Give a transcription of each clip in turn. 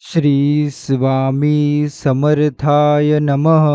श्री स्वामी समर्थाय नमः.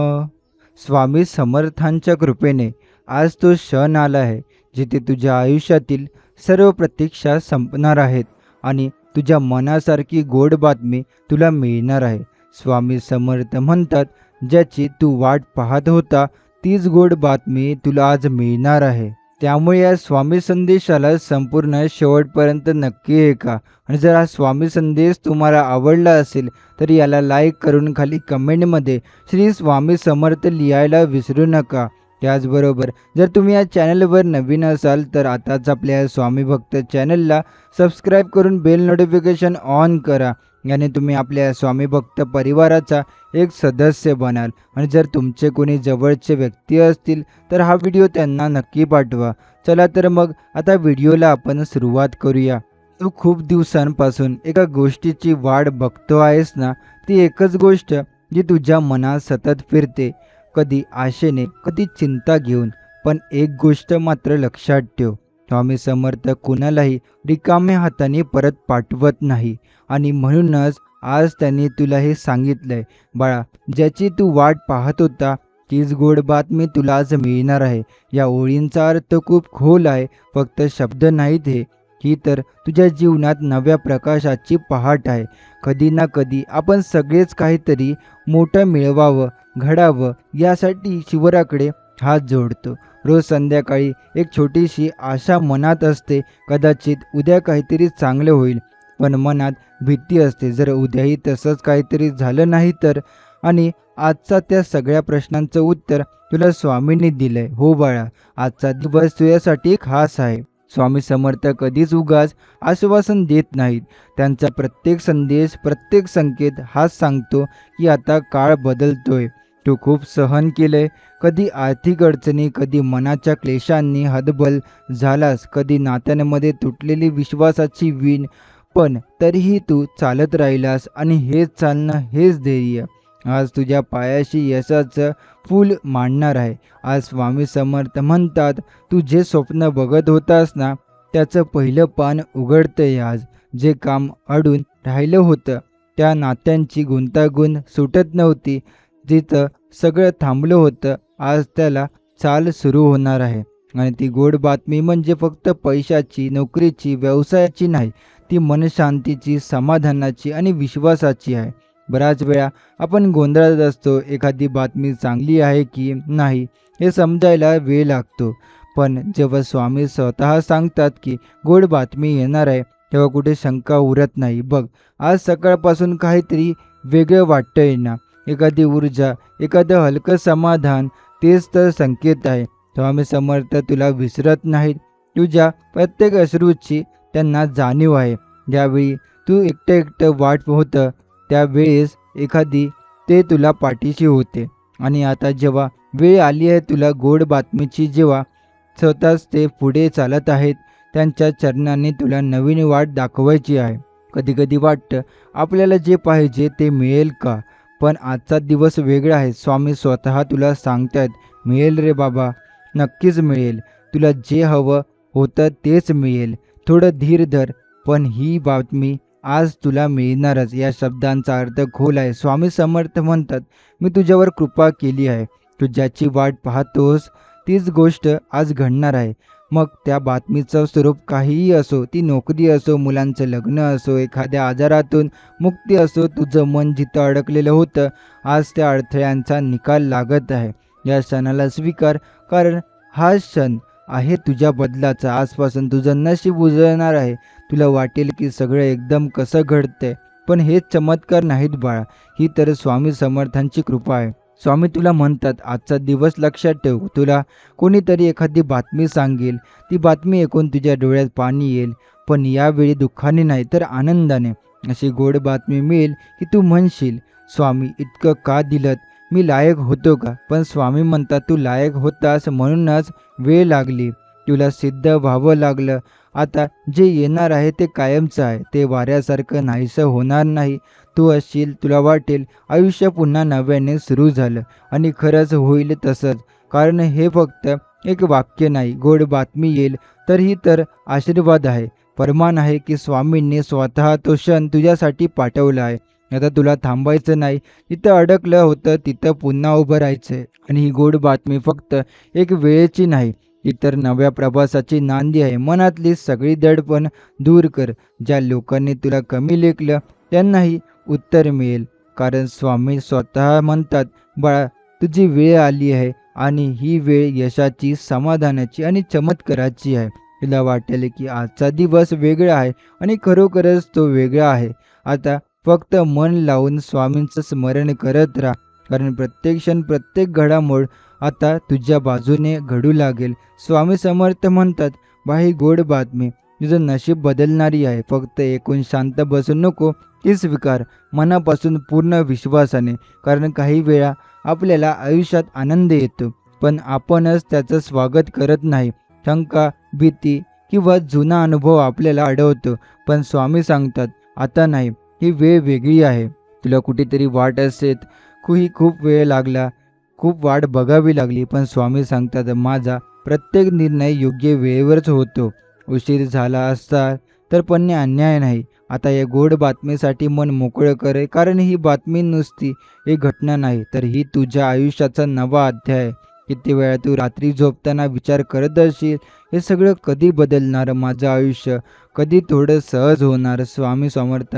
स्वामी समर्थांच्या कृपेने आज तो क्षण आला आहे जिथे तुझ्या आयुष्यातील सर्व प्रतीक्षा संपणार आहेत आणि तुझ्या मनासारखी गोड बातमी तुला मिळणार आहे. स्वामी समर्थ म्हणतात, ज्याची तू वाट पाहत होता तीच गोड बातमी तुला आज मिळणार आहे. त्यामुळे या स्वामी संदेशाला संपूर्ण शेवटपर्यंत नक्की ऐका. आणि जर हा स्वामी संदेश तुम्हाला आवडला असेल तर याला लाईक करून खाली कमेंटमध्ये श्री स्वामी समर्थ लिहायला विसरू नका. त्याचबरोबर जर तुम्ही या चॅनलवर नवीन असाल तर आताच आपल्या या स्वामी भक्त चॅनलला सबस्क्राईब करून बेल नोटिफिकेशन ऑन करा. याने तुम्ही आपल्या स्वामी भक्त परिवाराचा एक सदस्य बनाल. आणि जर तुमचे कोणी जवळचे व्यक्ती असतील तर हा व्हिडिओ त्यांना नक्की पाठवा. चला तर मग आता व्हिडिओला आपण सुरुवात करूया. तू खूप दिवसांपासून एका गोष्टीची वाट बघतो आहेस ना, ती एकच गोष्ट जी तुझ्या मनात सतत फिरते, कधी आशेने कधी चिंता घेऊन. पण एक गोष्ट मात्र लक्षात ठेव, स्वामी समर्थ कुणालाही रिकाम्या हाताने परत पाठवत नाही. आणि म्हणूनच आज त्यांनी तुला हे सांगितलंय, बाळा, ज्याची तू वाट पाहत होता तीच गोड बातमी तुला आज मिळणार आहे. या ओळींचा अर्थ खूप खोल आहे, फक्त शब्द नाहीत हे. ही तर तुझ्या जीवनात नव्या प्रकाशाची पहाट आहे. कधी ना कधी आपण सगळेच काहीतरी मोठं मिळवावं, घडावं यासाठी शिवराकडे हात जोडतो. रोज संध्याकाळी एक छोटीशी आशा मनात असते, कदाचित उद्या काहीतरी चांगले होईल. पण मनात भीती असते, जर उद्याही तसंच काहीतरी झालं नाही तर. आणि आजचा त्या सगळ्या प्रश्नांचं उत्तर तुला स्वामींनी दिलंय. हो बाळा, आजचा दिवस तुझ्यासाठी खास आहे. स्वामी समर्थ कधीच उगाच आश्वासन देत नाहीत. त्यांचा प्रत्येक संदेश, प्रत्येक संकेत हाच सांगतो की आता काळ बदलतोय. तू खूप सहन केलंय, कधी आर्थिक अडचणी, कधी मनाच्या क्लेशांनी हतबल झालास, कधी नात्यांमध्ये तुटलेली विश्वासाची वीण. पण तरीही तू चालत राहिलास आणि हेच चालणं, हेच धैर्य आज तुझ्या पायाशी यशाचं फूल मांडणार आहे. आज स्वामी समर्थ म्हणतात, तू जे स्वप्न बघत होतास ना, त्याचं पहिलं पान उघडतंय आज. जे काम अडून राहिलं होतं, त्या नात्यांची गुंतागुंत सुटत नव्हती, जिथं सगळं थांबलं होतं, आज त्याला चाल सुरू होणार आहे. आणि ती गोड बातमी म्हणजे फक्त पैशाची, नोकरीची, व्यवसायाची नाही, ती मनशांतीची, समाधानाची आणि विश्वासाची आहे. बऱ्याच वेळा आपण गोंधळात असतो, एखादी बातमी चांगली आहे की नाही हे समजायला वेळ लागतो. पण जेव्हा स्वामी स्वतः सांगतात की गोड बातमी येणार आहे, तेव्हा कुठे शंका उरत नाही. बघ, आज सकाळपासून काहीतरी वेगळं वाटतंय ना, एखादी ऊर्जा, एखादं हलकं समाधान, तेच तर संकेत आहे. स्वामी समर्थ तुला विसरत नाहीत. तुझ्या प्रत्येक अश्रूची त्यांना जाणीव आहे. ज्यावेळी तू एकटं एकटं वाट होतं त्यावेळेस एखादी ते तुला पाठीशी होते. आणि आता जेव्हा वेळ आली आहे तुला गोड बातमीची, जेव्हा स्वतःच ते पुढे चालत आहेत, त्यांच्या चरणांनी तुला नवीन वाट दाखवायची आहे. कधी कधी वाटतं आपल्याला जे पाहिजे ते मिळेल का, पण आजचा दिवस वेगळा आहे. स्वामी स्वतः तुला सांगतायत, मिळेल रे बाबा, नक्कीच मिळेल. तुला जे हवं होतं तेच मिळेल. थोडं धीर धर, पण ही बातमी आज तुला मिळणारच. या शब्दांचा अर्थ खोल आहे. स्वामी समर्थ म्हणतात, मी तुझ्यावर कृपा केली आहे. तू ज्याची वाट पाहतोस तीच गोष्ट आज घडणार आहे. मग त्या बातमीचं स्वरूप काहीही असो, ती नोकरी असो, मुलांचं लग्न असो, एखाद्या आजारातून मुक्ती असो, तुझं मन जिथं अडकलेलं होतं, आज त्या अडथळ्यांचा निकाल लागत आहे. या क्षणाला स्वीकार, कारण हा क्षण आहे तुझ्या बदलाचा. आजपासून तुझं नशीब उजळणार आहे. तुला वाटेल की सगळं एकदम कसं घडतंय, पण हे चमत्कार नाहीत बाळा, ही तर स्वामी समर्थांची कृपा आहे. स्वामी तुला म्हणतात, आजचा दिवस लक्षात ठेव. तुला कोणीतरी एखादी बातमी सांगेल, ती बातमी ऐकून तुझ्या डोळ्यात पाणी येईल, पण यावेळी दुःखाने नाही तर आनंदाने. अशी गोड बातमी मिळेल की तू म्हणशील, स्वामी इतकं का दिलत, मी लायक होतो का? पण स्वामी म्हणतात, तू लायक होतास म्हणूनच वेळ लागली, तुला सिद्ध व्हावं लागलं. आता जे येणार आहे ते कायमचं आहे, ते वाऱ्यासारखं नाहीसं होणार नाही. तू असशील, तुला वाटेल आयुष्य पुन्हा नव्याने सुरू झालं, आणि खरंच होईल तसंच. कारण हे फक्त एक वाक्य नाही, गोड बातमी येईल तर ही तर आशीर्वाद आहे, फरमान आहे की स्वामींनी स्वतः तो क्षण तुझ्यासाठी पाठवला आहे. आता तुला थांबायचं नाही, जिथं अडकलं होतं तिथं पुन्हा उभं राहायचंय. आणि ही गोड बातमी फक्त एक वेळेची नाही, ही तर नव्या प्रवासाची नांदी आहे. मनातली सगळी दडपण दूर कर. ज्या लोकांनी तुला कमी लेखलं त्यांनाही उत्तर मिळेल. कारण स्वामी स्वतः म्हणतात, बाळा, तुझी वेळ आली आहे आणि ही वेळ यशाची, समाधानाची आणि चमत्काराची आहे. तुला वाटेल की आजचा दिवस वेगळा आहे आणि खरोखरच तो वेगळा आहे. आता फक्त मन लावून स्वामींचं स्मरण करत राहा. कारण प्रत्येक क्षण, प्रत्येक घडामोड आता तुझ्या बाजूने घडू लागेल. स्वामी समर्थ म्हणतात, ही गोड बातमी तुझं नशीब बदलणारी आहे. फक्त ऐकून शांत बसू नको, ती स्वीकार मनापासून, पूर्ण विश्वासाने. कारण काही वेळा आपल्याला आयुष्यात आनंद येतो, पण आपणच त्याचं स्वागत करत नाही. शंका, भीती किंवा जुना अनुभव आपल्याला अडवतो. पण स्वामी सांगतात, आता नाही, ही वेळ वेगळी आहे. तुला कुठेतरी वाट असेल, खूप वेळ लागला, खूप वाट बघावी लागली, पण स्वामी सांगतात, माझा प्रत्येक निर्णय योग्य वेळेवरच होतो. उशीर झाला असता तर पण अन्याय नाही. आता या गोड बातमीसाठी मन मोकळं कर, कारण ही बातमी नुसती एक घटना नाही, तर ही तुझ्या आयुष्याचा नवा अध्याय आहे. किती वेळा तू रात्री झोपताना विचार करत असशील, हे सगळं कधी बदलणार माझं आयुष्य, कधी थोडं सहज होणार. स्वामी समर्थ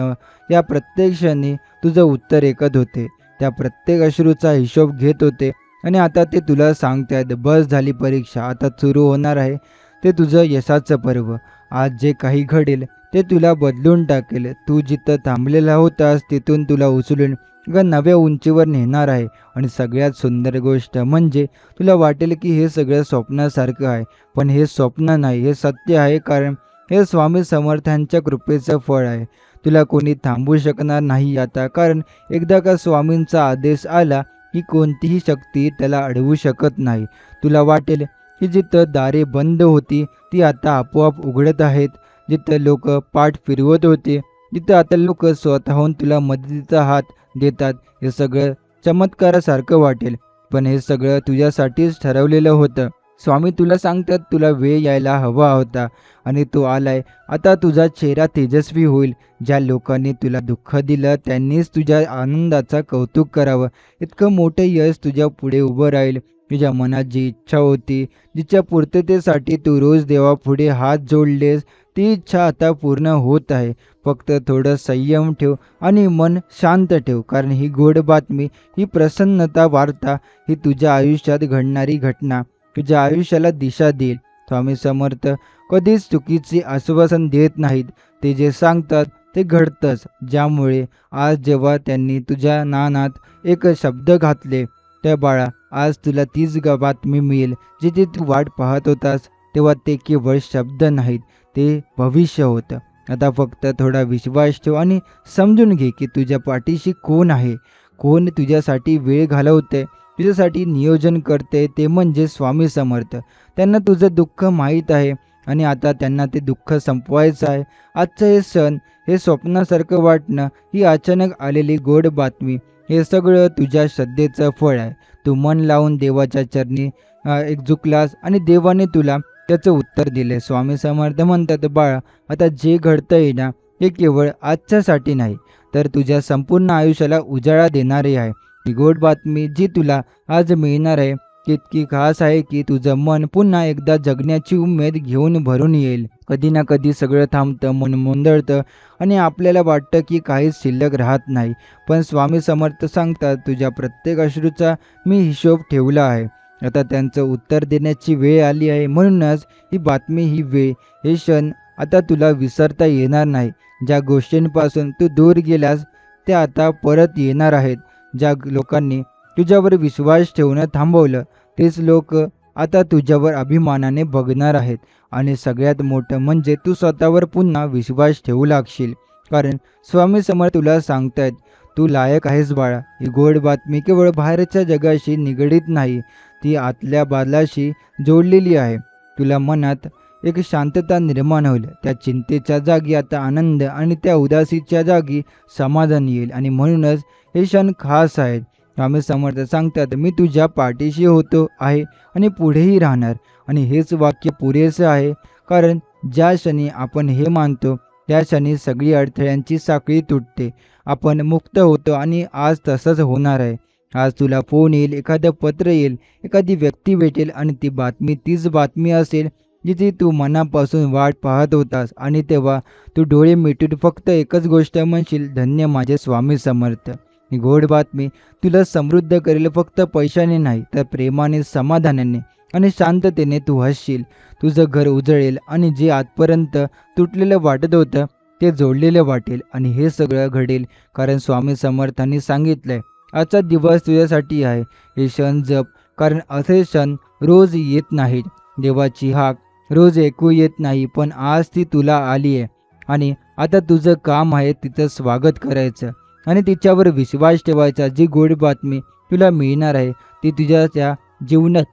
या प्रत्येक क्षणी तुझं उत्तर ऐकत होते, त्या प्रत्येक अश्रूचा हिशोब घेत होते. आणि आता ते तुला सांगतायत, बस झाली परीक्षा, आता सुरू होणार आहे ते तुझं यशाचं पर्व. आज जे काही घडेल ते तुला बदलून टाकेल. तू जिथं थांबलेला होतास तिथून तुला उचलून नव्या उंचीवर नेणार आहे. आणि सगळ्यात सुंदर गोष्ट म्हणजे तुला वाटेल की हे सगळं स्वप्नासारखं आहे, पण हे स्वप्न नाही, हे सत्य आहे. कारण हे स्वामी समर्थांच्या कृपेचं फळ आहे. तुला कोणी थांबवू शकणार नाही आता, कारण एकदा का स्वामींचा आदेश आला की कोणतीही शक्ती त्याला अडवू शकत नाही. तुला वाटेल की जिथं दारे बंद होती ती आता आपोआप उघडत आहेत. जिथं लोक पाठ फिरवत होते तिथं आता लोक स्वतःहून तुला मदतीचा हात देतात. हे सगळं चमत्कारासारखं वाटेल, पण हे सगळं तुझ्यासाठीच ठरवलेलं होतं. स्वामी तुला सांगतात, तुला वेळ यायला हवा होता आणि तो आलाय. आता तुझा चेहरा तेजस्वी होईल. ज्या लोकांनी तुला दुःख दिलं त्यांनीच तुझ्या आनंदाचा कौतुक करावं. इतकं मोठं यश तुझ्या पुढे उभं राहील. तुझ्या मनात जी इच्छा होती, जिच्या पूर्ततेसाठी तू रोज देवापुढे हात जोडलेस, ती इच्छा आता पूर्ण होत आहे. फक्त थोडं संयम ठेव आणि मन शांत ठेव. कारण ही गोड बातमी, ही प्रसन्नता वार्ता, ही तुझ्या आयुष्यात घडणारी घटना तुझ्या आयुष्याला दिशा देईल. स्वामी समर्थ कधीच चुकीचे आश्वासन देत नाहीत. ते जे सांगतात ते घडतंच. ज्यामुळे आज जेव्हा त्यांनी तुझ्या नानात एक शब्द घातले, त्या बाळा, आज तुला तीच बातमी मिळेल जिथे तू वाट पाहत होतास. तेव्हा ते केवळ शब्द नाहीत, ते भविष्य होतं. आता फक्त थोडा विश्वास ठेव आणि समजून घे की तुझ्या पाठीशी कोण आहे, कोण तुझ्यासाठी वेळ घालवते, तुझ्यासाठी नियोजन करते. ते म्हणजे स्वामी समर्थ. त्यांना तुझं दुःख माहीत आहे आणि आता त्यांना ते दुःख संपवायचं आहे. आजचं हे क्षण, हे स्वप्नासारखं वाटणं, ही अचानक आलेली गोड बातमी, हे सगळं तुझ्या श्रद्धेचं फळ आहे. तू मन लावून देवाच्या चरणी एक झुकलास आणि देवाने तुला त्याचं उत्तर दिले. स्वामी समर्थ म्हणतात, बाळा, आता जे घडतंय ना, हे केवळ आजच्यासाठी नाही, तर तुझ्या संपूर्ण आयुष्याला उजाळा देणारे आहे. ही गोड बातमी जी तुला आज मिळणार आहे तितकी खास आहे की तुझं मन पुन्हा एकदा जगण्याची उमेद घेऊन भरून येईल. कधी ना कधी सगळं थांबतं, मन गोंधळतं आणि आपल्याला वाटतं की काहीच शिल्लक राहत नाही. पण स्वामी समर्थ सांगतात, तुझ्या प्रत्येक अश्रूचा मी हिशोब ठेवला आहे. आता त्यांचं उत्तर देण्याची वेळ आली आहे. म्हणूनच ही बातमी, ही वेळ, हे क्षण आता तुला विसरता येणार नाही. ज्या गोष्टींपासून तू दूर गेलास त्या आता परत येणार आहेत. ज्या लोकांनी तुझ्यावर विश्वास ठेवणं थांबवलं तेच लोक आता तुझ्यावर अभिमानाने बघणार आहेत. आणि सगळ्यात मोठं म्हणजे तू स्वतःवर पुन्हा विश्वास ठेवू लागशील. कारण स्वामी समर्थ तुला सांगतायत, तू लायक आहेस बाळा. ही गोड बातमी केवळ बाहेरच्या जगाशी निगडीत नाही, ती आतल्या बालाशी जोडलेली आहे. तुला मनात एक शांतता निर्माण होईल. त्या चिंतेच्या जागी आता आनंद आणि त्या उदासीच्या जागी समाधान येईल. आणि म्हणूनच हे क्षण खास आहेत. स्वामी समर्थ सांगतात, मी तुझ्या पाठीशी होतो आहे आणि पुढेही राहणार. आणि हेच वाक्य पुरेसं आहे, कारण ज्या क्षणी आपण हे मानतो त्या क्षणी सगळी अडथळ्यांची साखळी तुटते. आपण मुक्त होतो आणि आज तसंच होणार आहे. आज तुला फोन येईल, एखादं पत्र येईल, एखादी व्यक्ती भेटेल आणि ती बातमी तीच बातमी असेल जिची तू मनापासून वाट पाहत होतास आणि तेव्हा तू डोळे मिटून फक्त एकच गोष्ट म्हणशील, धन्य माझे स्वामी समर्थ. ही गोड बातमी तुला समृद्ध करेल, फक्त पैशाने नाही तर प्रेमाने, समाधानाने आणि शांततेने तू हसशील. तुझं घर उजळेल आणि जे आजपर्यंत तुटलेलं वाटत होतं ते जोडलेलं वाटेल आणि हे सगळं घडेल कारण स्वामी समर्थांनी सांगितलंय, आजचा दिवस तुझ्यासाठी आहे. हे क्षण जप, कारण असे क्षण रोज येत नाहीत. देवाची हाक रोज ऐकू येत नाही, पण आज ती तुला आली आहे आणि आता तुझं काम आहे तिचं स्वागत करायचं आणि तिच्यावर विश्वास ठेवायचा. जी गोड बातमी तुला मिळणार आहे ती तुझ्या त्या जीवनात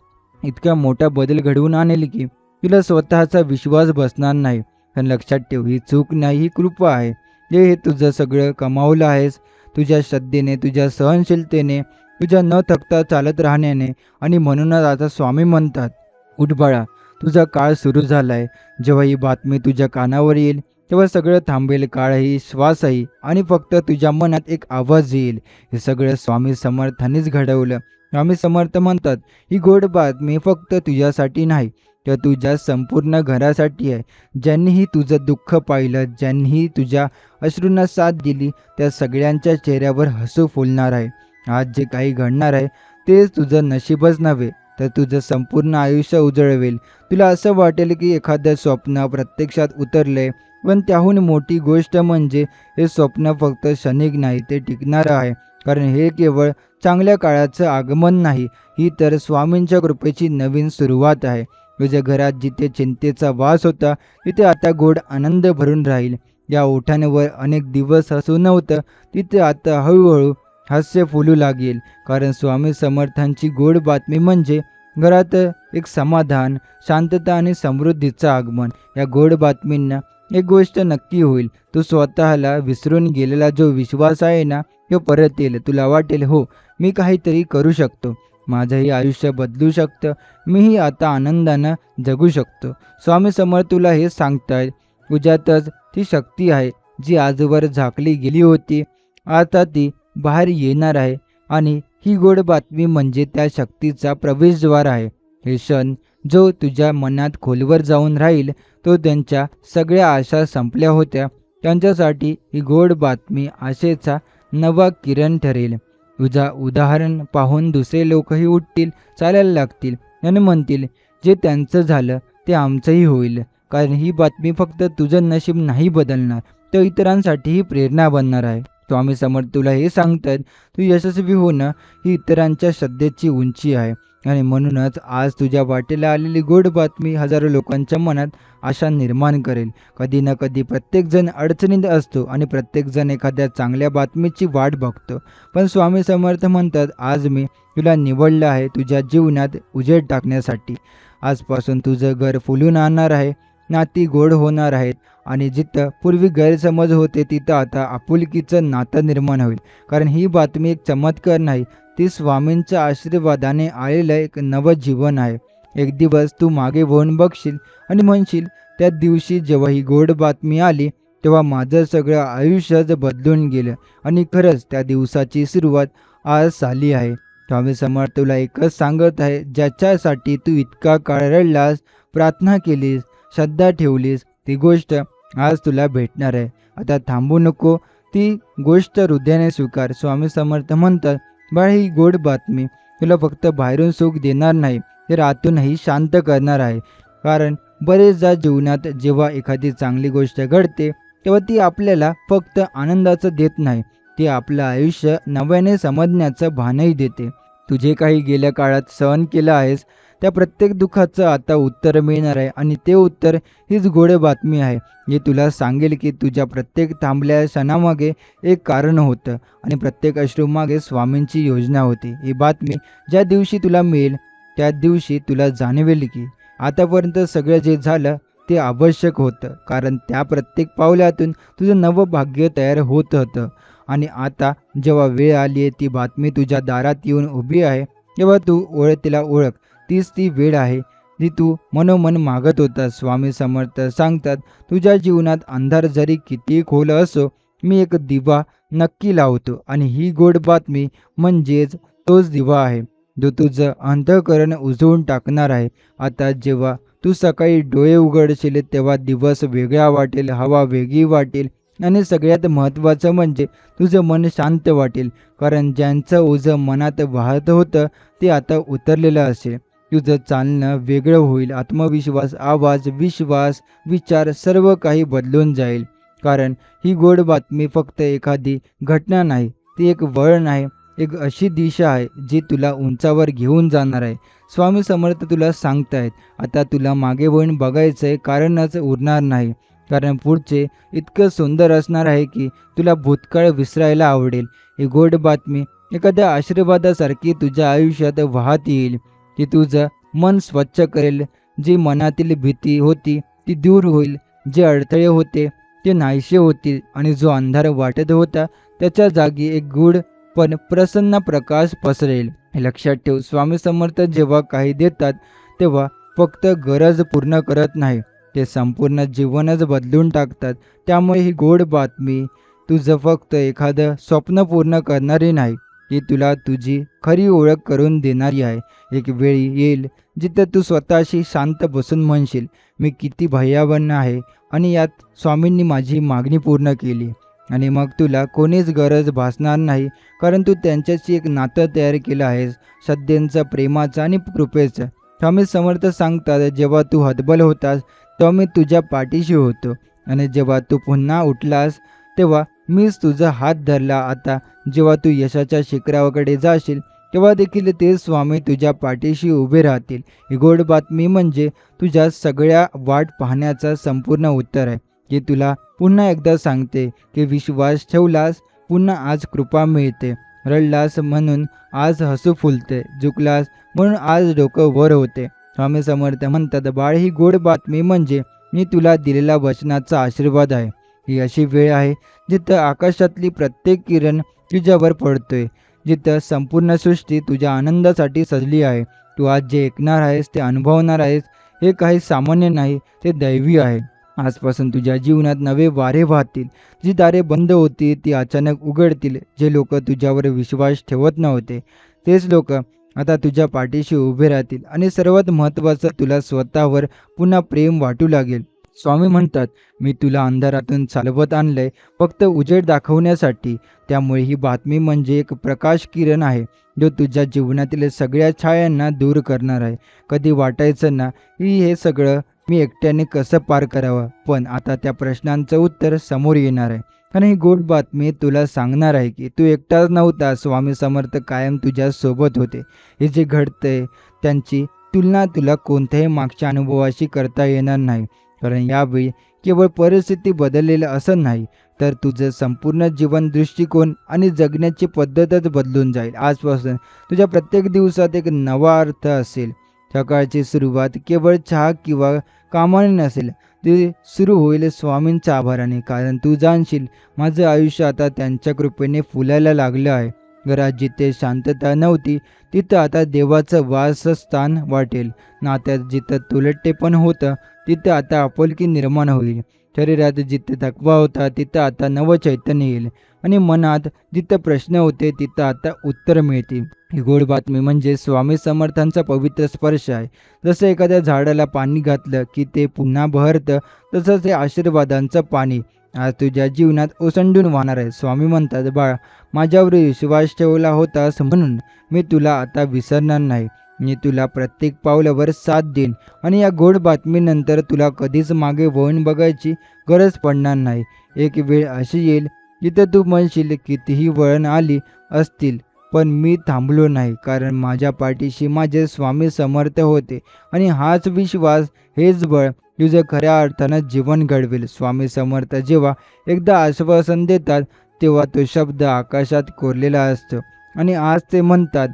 इतका मोठा बदल घडवून आणेल की तुला स्वतःचा विश्वास बसणार नाही. पण लक्षात ठेव, ही चूक नाही, ही कृपा आहे. हे तुझं सगळं कमावलं आहेस तुझ्या श्रद्धेने, तुझ्या सहनशीलतेने, तुझ्या न थकता चालत राहण्याने. आणि म्हणूनच आता स्वामी म्हणतात, उठ बाळा, तुझा काळ सुरू झालाय. जेव्हा ही बातमी तुझ्या कानावर येईल तेव्हा सगळं थांबेल, काळही, श्वासही, आणि फक्त तुझ्या मनात एक आवाज येईल, हे सगळं स्वामी समर्थांनीच घडवलं. स्वामी समर्थ म्हणतात, ही गोड बातमी फक्त तुझ्यासाठी नाही तर तुझ्या संपूर्ण घरासाठी आहे. ज्यांनीही तुझं दुःख पाहिलं, ज्यांनीही तुझ्या अश्रूंना साथ दिली, त्या सगळ्यांच्या चेहऱ्यावर हसू फुलणार आहे. आज जे काही घडणार आहे ते तुझं नशीबच नव्हे तर तुझं संपूर्ण आयुष्य उजळवेल. तुला असं वाटेल की एखादं स्वप्न प्रत्यक्षात उतरलंय, पण त्याहून मोठी गोष्ट म्हणजे हे स्वप्न फक्त क्षणिक नाही, ते टिकणारं आहे. कारण हे केवळ चांगल्या काळाचं आगमन नाही, ही तर स्वामींच्या कृपेची नवीन सुरुवात आहे. तुझ्या घरात जिथे चिंतेचा वास होता तिथे आता गोड आनंद भरून राहील. या ओठांवर अनेक दिवस हसू नव्हतं तिथे आता हळूहळू हास्य फुलू लागेल. कारण स्वामी समर्थांची गोड बातमी म्हणजे घरात एक समाधान, शांतता आणि समृद्धीचं आगमन. या गोड बातमींना एक गोष्ट नक्की होईल, तू स्वतःला विसरून गेलेला जो विश्वास आहे ना तो परत येईल. तुला वाटेल, हो, मी काहीतरी करू शकतो, माझंही आयुष्य बदलू शकतं, मीही आता आनंदानं जगू शकतो. स्वामी समर्थ तुला हे सांगतायत, तुझ्यातच ती शक्ती आहे जी आजवर झाकली गेली होती, आता ती बाहेर येणार आहे. आणि ही गोड बातमी म्हणजे त्या शक्तीचा प्रवेशद्वार आहे. हे क्षण जो तुझ्या मनात खोलवर जाऊन राहील, तो त्यांच्या सगळ्या आशा संपल्या होत्या त्यांच्यासाठी ही गोड बातमी आशेचा नवा किरण ठरेल. तुझा उदाहरण पाहून दुसरे लोकही उठतील, चालायला लागतील आणि म्हणतील, जे त्यांचं झालं ते आमचंही होईल. कारण ही बातमी फक्त तुझं नशीब नाही बदलणार, तर इतरांसाठीही प्रेरणा बनणार आहे. स्वामी समर्थ तुला हे सांगतात, तू यशस्वी होणं ही इतरांच्या श्रद्धेची उंची आहे. आणि म्हणूनच आज तुझ्या वाटेला आलेली गोड बातमी हजारो लोकांच्या मनात आशा निर्माण करेल. कधी ना कधी प्रत्येकजण अडचणीत असतो आणि प्रत्येकजण एखाद्या चांगल्या बातमीची वाट बघतो. पण स्वामी समर्थ म्हणतात, आज मी तुला निवडलं आहे तुझ्या जीवनात उजेड टाकण्यासाठी. आजपासून तुझं घर फुलून आणणार आहे, नाती गोड होणार आहेत आणि जिथं पूर्वी गैरसमज होते तिथं आता आपुलकीचं नातं निर्माण होईल. कारण ही बातमी एक चमत्कार नाही, ती स्वामींच्या आशीर्वादाने आलेलं एक नवं जीवन आहे. एक दिवस तू मागे वळून बघशील आणि म्हणशील, त्या दिवशी जेव्हा ही गोड बातमी आली तेव्हा माझं सगळं आयुष्यच बदलून गेलं. आणि खरंच त्या दिवसाची सुरुवात आज झाली आहे. स्वामी समर्थ तुला एकच सांगत आहे, ज्याच्यासाठी तू इतका काळ रडलास, प्रार्थना केलीस, श्रद्धा ठेवलीस, ती गोष्ट आज तुला भेटणार आहे. आता थांबू नको, ती गोष्ट हृदयाने स्वीकार. स्वामी समर्थ म्हणतात, बाळ, ही गोड बातमी तुला फक्त बाहेरून सुख देणार नाही तर आतूनही शांत करणार आहे. कारण बरेचदा जीवनात जेव्हा एखादी चांगली गोष्ट घडते तेव्हा ती आपल्याला फक्त आनंदाचं देत नाही, ती आपलं आयुष्य नव्याने समजण्याचं भानही देते. तुझे काही गेल्या काळात सहन केलं आहेस त्या प्रत्येक दुःखाचं आता उत्तर मिळणार आहे. आणि ते उत्तर हीच गोड बातमी आहे, जे तुला सांगेल की तुझ्या प्रत्येक थांबल्या क्षणामागे एक कारण होतं आणि प्रत्येक अश्रूमागे स्वामींची योजना होती. ही बातमी ज्या दिवशी तुला मिळेल त्या दिवशी तुला जाणवेल की आतापर्यंत सगळं जे झालं ते आवश्यक होतं. कारण त्या प्रत्येक पावलातून तुझं नवं भाग्य तयार होत होतं. आणि आता जेव्हा वेळ आली आहे, ती बातमी तुझ्या दारात येऊन उभी आहे, तेव्हा तू तिला ओळख. तीच ती वेळ आहे जी तू मनोमन मागत होतास. स्वामी समर्थ सांगतात, तुझ्या जीवनात अंधार जरी किती खोल असो, मी एक दिवा नक्की लावतो आणि ही गोड बातमी म्हणजेच तोच दिवा आहे, जो तुझं अंतःकरण उजळून टाकणार आहे. आता जेव्हा तू सकाळी डोळे उघडशील तेव्हा दिवस वेगळा वाटेल, हवा वेगळी वाटेल आणि सगळ्यात महत्त्वाचं म्हणजे तुझं मन शांत वाटेल. कारण ज्यांचं ओझं मनात वाहत होतं ते आता उतरलेलं असेल. तुझं चालणं वेगळं होईल. आत्मविश्वास, आवाज, विश्वास, विचार सर्व काही बदलून जाईल. कारण ही गोड बातमी फक्त एखादी घटना नाही, ती एक वळण आहे, एक अशी दिशा आहे जी तुला उंचावर घेऊन जाणार आहे. स्वामी समर्थ तुला सांगतायत, आता तुला मागे वळून बघायचंय कारणच उरणार नाही. कारण पुढचे इतकं सुंदर असणार आहे की तुला भूतकाळ विसरायला आवडेल. ही गोड बातमी एखाद्या आशीर्वादासारखी तुझ्या आयुष्यात वाहत येईल, ती तुझं मन स्वच्छ करेल. जी मनातील भीती होती ती दूर होईल, जे अडथळे होते ते नाहीसे होतील आणि जो अंधार वाटत होता त्याच्या जागी एक गूढ पण प्रसन्न प्रकाश पसरेल. हे लक्षात ठेव, स्वामी समर्थ जेव्हा काही देतात तेव्हा फक्त गरज पूर्ण करत नाही, ते संपूर्ण जीवनच बदलून टाकतात. त्यामुळे ही गोड बातमी तुझं फक्त एखादं स्वप्न पूर्ण करणारी नाही, ती तुला तुझी खरी ओळख करून देणारी आहे. एक वेळ येईल जिथे तू स्वतःशी शांत बसून म्हणशील, मी किती भाग्यवान आहे आणि यात स्वामींनी माझी मागणी पूर्ण केली. आणि मग तुला कोणीच गरज भासणार नाही, कारण तू त्यांच्याशी एक नातं तयार केलं आहेस, श्रद्धेचं, प्रेमाचं आणि कृपेचं. स्वामी समर्थ सांगतात, जेव्हा तू हतबल होतास तेव्हा मी तुझ्या पाठीशी होतो आणि जेव्हा तू पुन्हा उठलास तेव्हा मीच तुझा हात धरला. आता जेव्हा तू यशाच्या शिखराकडे जाशील तेव्हा देखील ते स्वामी तुझ्या पाठीशी उभे राहतील. ही गोड बातमी म्हणजे तुझ्या सगळ्या वाट पाहण्याचं संपूर्ण उत्तर आहे. की तुला पुन्हा एकदा सांगते की विश्वास ठेवलास पुन्हा आज कृपा मिळते, रडलास म्हणून आज हसू फुलते, झुकलास म्हणून आज डोकं वर होते. स्वामी समर्थ म्हणतात, बाळ, ही गोड बातमी म्हणजे मी तुला दिलेला वचनाचा आशीर्वाद आहे. ही अशी वेळ आहे जिथं आकाशातली प्रत्येक किरण तुझ्यावर पडतोय, जिथं संपूर्ण सृष्टी तुझ्या आनंदासाठी सजली आहे. तू आज जे ऐकणार आहेस, ते अनुभवणार आहेस, हे काही सामान्य नाही, ते दैवी आहे. आजपासून तुझ्या जीवनात नवे वारे वाहतील. जी दारे बंद होती ती अचानक उघडतील. जे लोक तुझ्यावर विश्वास ठेवत नव्हते तेच लोक आता तुझ्या पाठीशी उभे राहतील आणि सर्वात महत्त्वाचं, तुला स्वतःवर पुन्हा प्रेम वाटू लागेल. स्वामी म्हणतात, मी तुला अंधारातून चालवत आणलंय फक्त उजेड दाखवण्यासाठी. त्यामुळे ही बातमी म्हणजे एक प्रकाश किरण आहे, जो तुझ्या जीवनातील सगळ्या छायांना दूर करणार आहे. कधी वाटायचं ना की हे सगळं मी एकट्याने कसं पार करावं, पण आता त्या प्रश्नांचं उत्तर समोर येणार आहे. आणि ही गोड बातमी तुला सांगणार आहे की तू एकटाच नव्हता. स्वामी समर्थ कायम तुझ्या सोबत होते. हे जे घडतंय त्यांची तुलना तुला कोणत्याही मागच्या अनुभवाशी करता येणार नाही. कारण यावेळी केवळ परिस्थिती बदललेलं असं नाही, तर तुझं संपूर्ण जीवन दृष्टिकोन आणि जगण्याची पद्धतच बदलून जाईल. आजपासून तुझ्या प्रत्येक दिवसात एक नवा अर्थ असेल. सकाळची सुरुवात केवळ चहा किंवा कामाने नसेल, ती सुरू होईल स्वामींच्या आभाराने. कारण तू जाणशील, माझं आयुष्य आता त्यांच्या कृपेने फुलायला लागलं आहे. घरात जिथे शांतता नव्हती तिथं आता देवाचं वासस्थान वाटेल. नात्यात जिथं तुलटेपण होतं तिथं आता आपुलकी निर्माण होईल. शरीरात जिथे थकवा होता तिथं आता नवं चैतन्य येईल आणि मनात जिथं प्रश्न होते तिथं आता उत्तर मिळतील. ही गोड बातमी म्हणजे स्वामी समर्थांचा पवित्र स्पर्श आहे. जसं एखाद्या झाडाला पाणी घातलं की ते पुन्हा बहरतं, तसंच हे आशीर्वादांचं पाणी आज तुझ्या जीवनात ओसंडून वाहणार आहे. स्वामी म्हणतात, बाळा, माझ्यावर विश्वास ठेवला होतास म्हणून मी तुला आता विसरणार नाही. मी तुला प्रत्येक पावलावर साथ देईन आणि या गोड बातमीनंतर तुला कधीच मागे वळून बघायची गरज पडणार नाही. एक वेळ अशी येईल जिथे तू म्हणशील, कितीही वळण आली असतील पण मी थांबलो नाही, कारण माझ्या पाठीशी माझे स्वामी समर्थ होते. आणि हाच विश्वास, हेच बळ तुझं खऱ्या अर्थानं जीवन घडवेल. स्वामी समर्थ जेव्हा एकदा आश्वासन देतात तेव्हा तो शब्द आकाशात कोरलेला असतो आणि आज ते म्हणतात,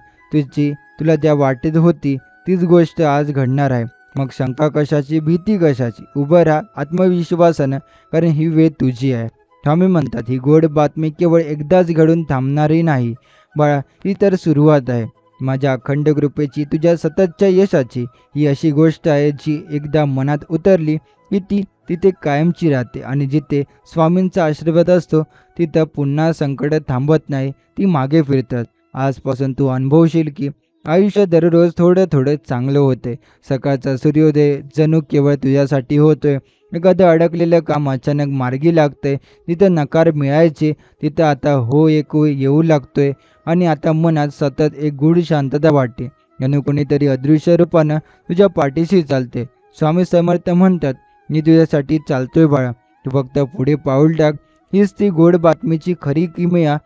तुला ज्या वाटेत होती तीच गोष्ट आज घडणार आहे. मग शंका कशाची, भीती कशाची? उभं राहा आत्मविश्वासानं, कारण ही वेळ तुझी आहे. स्वामी म्हणतात, ही गोड बातमी केवळ एकदाच घडून थांबणारी नाही बाळा, ही तर सुरुवात आहे. माझ्या अखंड कृपेची, तुझ्या सततच्या यशाची ही अशी गोष्ट आहे जी एकदा मनात उतरली की ती तिथे कायमची राहते आणि जिथे स्वामींचा आशीर्वाद असतो तिथं पुन्हा संकट थांबत नाही, ती मागे फिरतात. आजपासून तू अनुभवशील की आयुष्य दररोज थोडं थोडं चांगलं होते. सकाळचा सूर्योदय जणू केवळ तुझ्यासाठी होतोय. एखादं अडकलेलं काम अचानक मार्गी लागतंय. जिथं नकार मिळायचे तिथं आता हो एक येऊ लागतोय आणि आता मनात सतत एक गूढ शांतता वाटते. जणू कोणीतरी अदृश्य रूपानं तुझ्या पाठीशी चालते. स्वामी समर्थ म्हणतात, मी तुझ्यासाठी चालतोय बाळा, तू फक्त पुढे पाऊल टाक. हीच ती गोड बातमीची खरी किमया,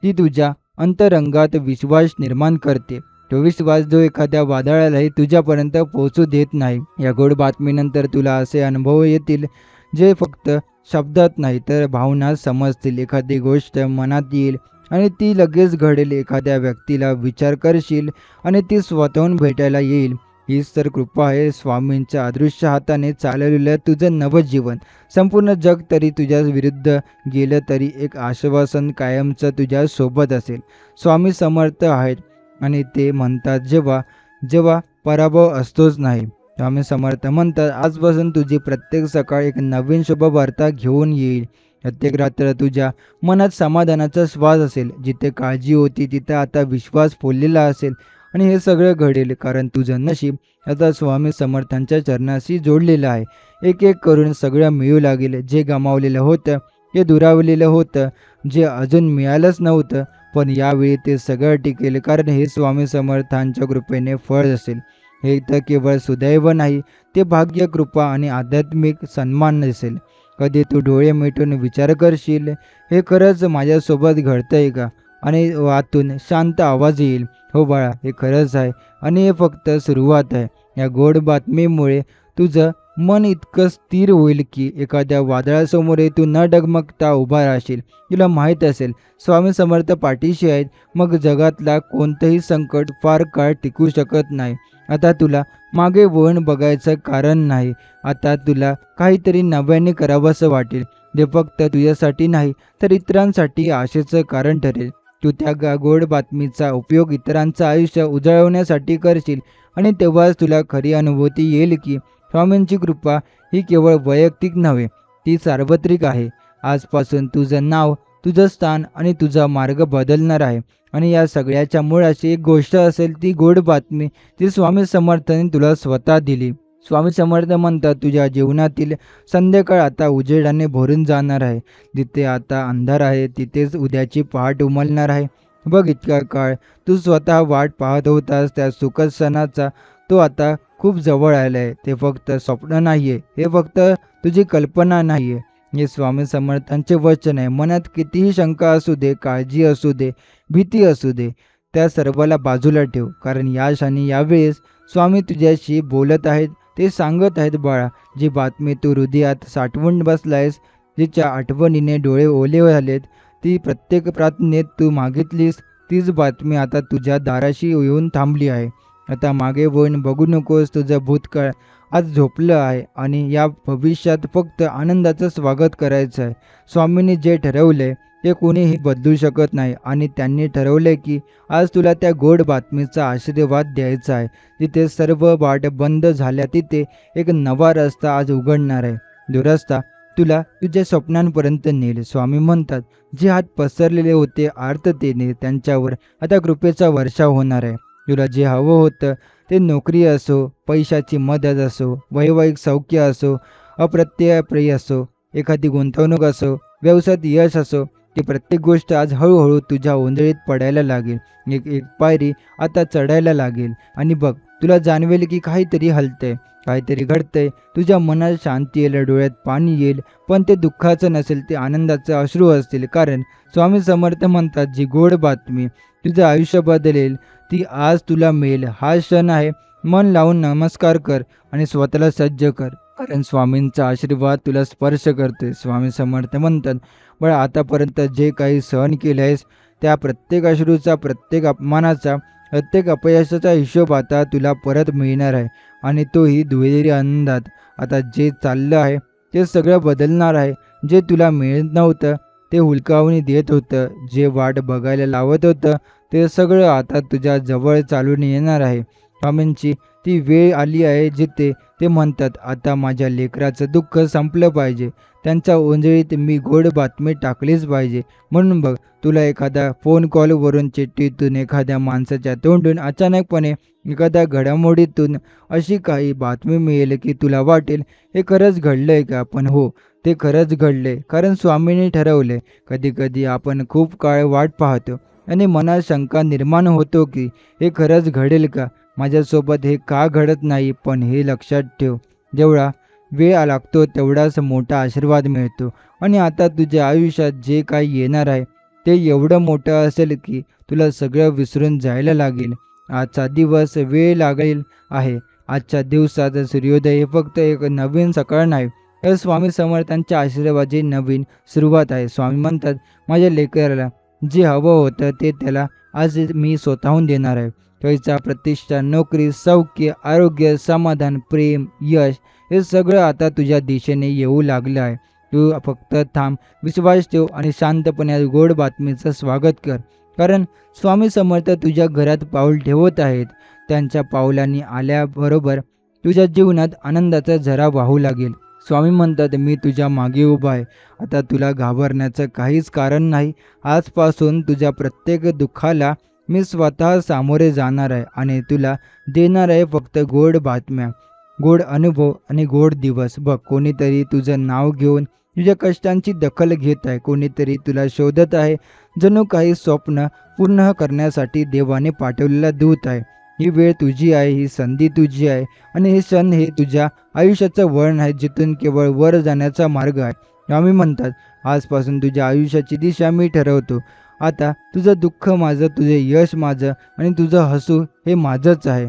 ती तुझ्या अंतरंगात विश्वास निर्माण करते. तो विश्वास जो एखाद्या वादळालाही तुझ्यापर्यंत पोहोचू देत नाही. या गोड बातमीनंतर तुला असे अनुभव येतील जे फक्त शब्दात नाही तर भावनात समजतील. एखादी गोष्ट मनात येईल आणि ती लगेच घडेल. एखाद्या व्यक्तीला विचार करशील आणि ती स्वतःहून भेटायला येईल. हीच तर कृपा आहे, स्वामींच्या अदृश्य हाताने चालवलेलं तुझं नवजीवन. संपूर्ण जग तरी तुझ्या विरुद्ध गेलं तरी एक आश्वासन कायमचं तुझ्या सोबत असेल. स्वामी समर्थ आहेत आणि ते म्हणतात जेव्हा जेव्हा पराभव असतोच नाही. स्वामी समर्थ म्हणतात, आजपासून तुझी प्रत्येक सकाळ एक नवीन शुभवार्ता घेऊन येईल. प्रत्येक रात्र तुझ्या मनात समाधानाचा श्वास असेल. जिथे काळजी होती तिथे आता विश्वास फुललेला असेल आणि हे सगळं घडेल कारण तुझं नशीब आता स्वामी समर्थांच्या चरणाशी जोडलेलं आहे. एक एक करून सगळं मिळू लागेल. जे गमावलेलं होतं, जे दुरावलेलं होतं, जे अजून मिळालंच नव्हतं, पण यावेळी ते सगळं टिकेल कारण हे स्वामी समर्थांच्या कृपेने फळ असेल. हे तर केवळ सुदैव नाही, ते भाग्य, कृपा आणि आध्यात्मिक सन्मान असेल. कधी तू डोळे मिटून विचार करशील, हे खरंच माझ्यासोबत घडतंय का? आणि आतून शांत आवाज येईल, हो बाळा, हे खरंच आहे आणि हे फक्त सुरुवात आहे. या गोड बातमीमुळे तुझं मन इतकं स्थिर होईल की एखाद्या वादळासमोरही तू न डगमगता उभा राहशील. तुला माहीत असेल, स्वामी समर्थ पाठीशी आहेत, मग जगातला कोणतंही संकट फार काळ टिकू शकत नाही. आता तुला मागे वळून बघायचं कारण नाही. आता तुला काहीतरी नव्याने करावंसं वाटेल. ते फक्त तुझ्यासाठी नाही तर इतरांसाठी आशेचं कारण ठरेल. तू त्या गोड बातमीचा उपयोग इतरांचं आयुष्य उजळवण्यासाठी करशील आणि तेव्हाच तुला खरी अनुभूती येईल की स्वामींची कृपा ही केवळ वैयक्तिक नव्हे, ती सार्वत्रिक आहे. आजपासून तुझं नाव, तुझं स्थान आणि तुझा मार्ग बदलणार आहे आणि या सगळ्याच्या मुळाशी एक गोष्ट असेल, ती गोड बातमी, ती स्वामी समर्थांनी तुला स्वतः दिली. स्वामी समर्थ म्हणतात, तुझ्या जीवनातील संध्याकाळ आता उजेडाने भरून जाणार आहे. जिथे आता अंधार आहे तिथेच उद्याची पहाट उमलणार आहे. बघ, इतका काळ तू स्वतः वाट पाहत होतास त्या सुखद सणाचा, तो आता खूप जवळ आलाय. ते फक्त स्वप्न नाहीये, हे फक्त तुझी कल्पना नाहीये, हे स्वामी समर्थांचे वचन आहे. मनात कितीही शंका असू दे, काळजी असू दे, भीती असू दे, त्या सर्वाला बाजूला ठेव. कारण या क्षणी यावेळेस स्वामी तुझ्याशी बोलत आहेत. ते सांगत आहेत, बाळा, जी बातमी तू हृदयात साठवून बसलायस, जिच्या आठवणीने डोळे ओले झालेत, ती प्रत्येक प्रार्थनेत तू मागितलीस, तीच बातमी आता तुझ्या दाराशी येऊन थांबली आहे. आता मागे वळून बघू नकोस. तुझं भूतकाळ आज झोपलं आहे आणि या भविष्यात फक्त आनंदाचं स्वागत करायचं आहे. स्वामींनी जे ठरवलंय ते कोणीही बदलू शकत नाही आणि त्यांनी ठरवलंय की आज तुला त्या गोड बातमीचा आशीर्वाद द्यायचा आहे. जिथे सर्व वाट बंद झाल्या तिथे एक नवा रस्ता आज उघडणार आहे. जो रस्ता तुला तुझ्या स्वप्नांपर्यंत नेल. स्वामी म्हणतात, जे हात पसरलेले होते आर्ततेने, त्यांच्यावर आता कृपेचा वर्षाव होणार आहे. तुला जे हवं होतं, ते नोकरी असो, पैशाची मदत असो, वैवाहिक सौख्य असो, अप्रत्ययप्रिय असो, एखादी गुंतवणूक असो, व्यवसायात यश असो, ती प्रत्येक गोष्ट आज हळूहळू तुझ्या ओंजळीत पडायला लागेल. एक एक पायरी आता चढायला लागेल आणि बघ, तुला जाणवेल की काहीतरी हलतंय, काहीतरी घडतंय. तुझ्या मनात शांती येईल, डोळ्यात पाणी येईल, पण ते दुःखाचं नसेल, ते आनंदाचे अश्रू असतील. कारण स्वामी समर्थ म्हणतात, जी गोड बातमी तुझं आयुष्य बदलेल ती आज तुला मिळेल. हा क्षण आहे. मन लावून नमस्कार कर आणि स्वतःला सज्ज कर, कारण स्वामींचा आशीर्वाद तुला स्पर्श करतोय. स्वामी समर्थ म्हणतात, बरं, आतापर्यंत जे काही सहन केलं आहेस, त्या प्रत्येक अश्रूचा, प्रत्येक अपमानाचा, प्रत्येक अपयशाचा हिशोब आता तुला परत मिळणार आहे आणि तोही दुहेरी आनंदात. आता जे चाललं आहे ते सगळं बदलणार आहे. जे तुला मिळत नव्हतं ते हुलकावणी देत होतं, जे वाट बघायला लावत होतं ते सगळं आता तुझ्या जवळ चालून येणार आहे. स्वामींची ती वेळ आली आहे जिथे ते म्हणतात, आता माझ्या लेकराचं दुःख संपलं पाहिजे. त्यांच्या ओंजळीत मी गोड बातमी टाकलीच पाहिजे. म्हणून बघ, तुला एखादा फोन कॉलवरून, चिठ्ठीतून, एखाद्या माणसाच्या तोंडून, अचानकपणे एखाद्या घडामोडीतून अशी काही बातमी मिळेल की तुला वाटेल हे खरंच घडलंय का? पण हो, ते खरंच घडले, कारण स्वामींनी ठरवले. कधी-कधी आपण खूप काळ वाट पाहतो आणि मनात शंका निर्माण होतो की हे खरंच घडेल का? माझ्यासोबत हे का घडत नाही? पण हे लक्षात ठेव, जेवढा वेळ लागतो तेवढाच मोठा आशीर्वाद मिळतो. आणि आता तुझ्या आयुष्यात जे काही येणार आहे ते एवढं मोठं असेल की तुला सगळं विसरून जायला लागेल. आजचा दिवस वेळ लागेल आहे. आजच्या दिवसाचा सूर्योदय हे फक्त एक नवीन सकाळ नाही, तर स्वामी समर्थांच्या आशीर्वादाची नवीन सुरुवात आहे. स्वामी म्हणतात, माझ्या लेकराला जे हवं होतं ते त्याला आज मी स्वतःहून देणार आहे. पैसा, प्रतिष्ठा, नोकरी, सौख्य, आरोग्य, समाधान, प्रेम, यश हे सगळं आता तुझ्या दिशेने येऊ लागलं आहे. तू फक्त थांब, विश्वास ठेव आणि शांतपणे या गोड बातमीचं स्वागत कर. कारण स्वामी समर्थ तुझ्या घरात पाऊल ठेवत आहेत. त्यांच्या पावलांनी आल्याबरोबर तुझ्या जीवनात आनंदाचा झरा वाहू लागेल. स्वामी म्हणतात, मी तुझ्या मागे उभा आहे. आता तुला घाबरण्याचं काहीच कारण नाही. आजपासून तुझ्या प्रत्येक दुःखाला मी स्वतः सामोरे जाणार आहे आणि तुला देणार आहे फक्त गोड बातम्या, गोड अनुभव आणि गोड दिवस. बघ, कोणीतरी तुझं नाव घेऊन तुझ्या कष्टांची दखल घेत आहे. कोणीतरी तुला शोधत आहे. जणू काही स्वप्न पूर्ण करण्यासाठी देवाने पाठवलेला दूत आहे. ही वेळ तुझी आहे, ही संधी तुझी आहे आणि हे क्षण हे तुझ्या आयुष्याचं वळण आहे, जिथून केवळ वर जाण्याचा मार्ग आहे. स्वामी म्हणतात, आजपासून तुझ्या आयुष्याची दिशा मी ठरवतो. आता तुझं दुःख माझं, तुझे यश माझं आणि तुझं हसू हे माझंच आहे.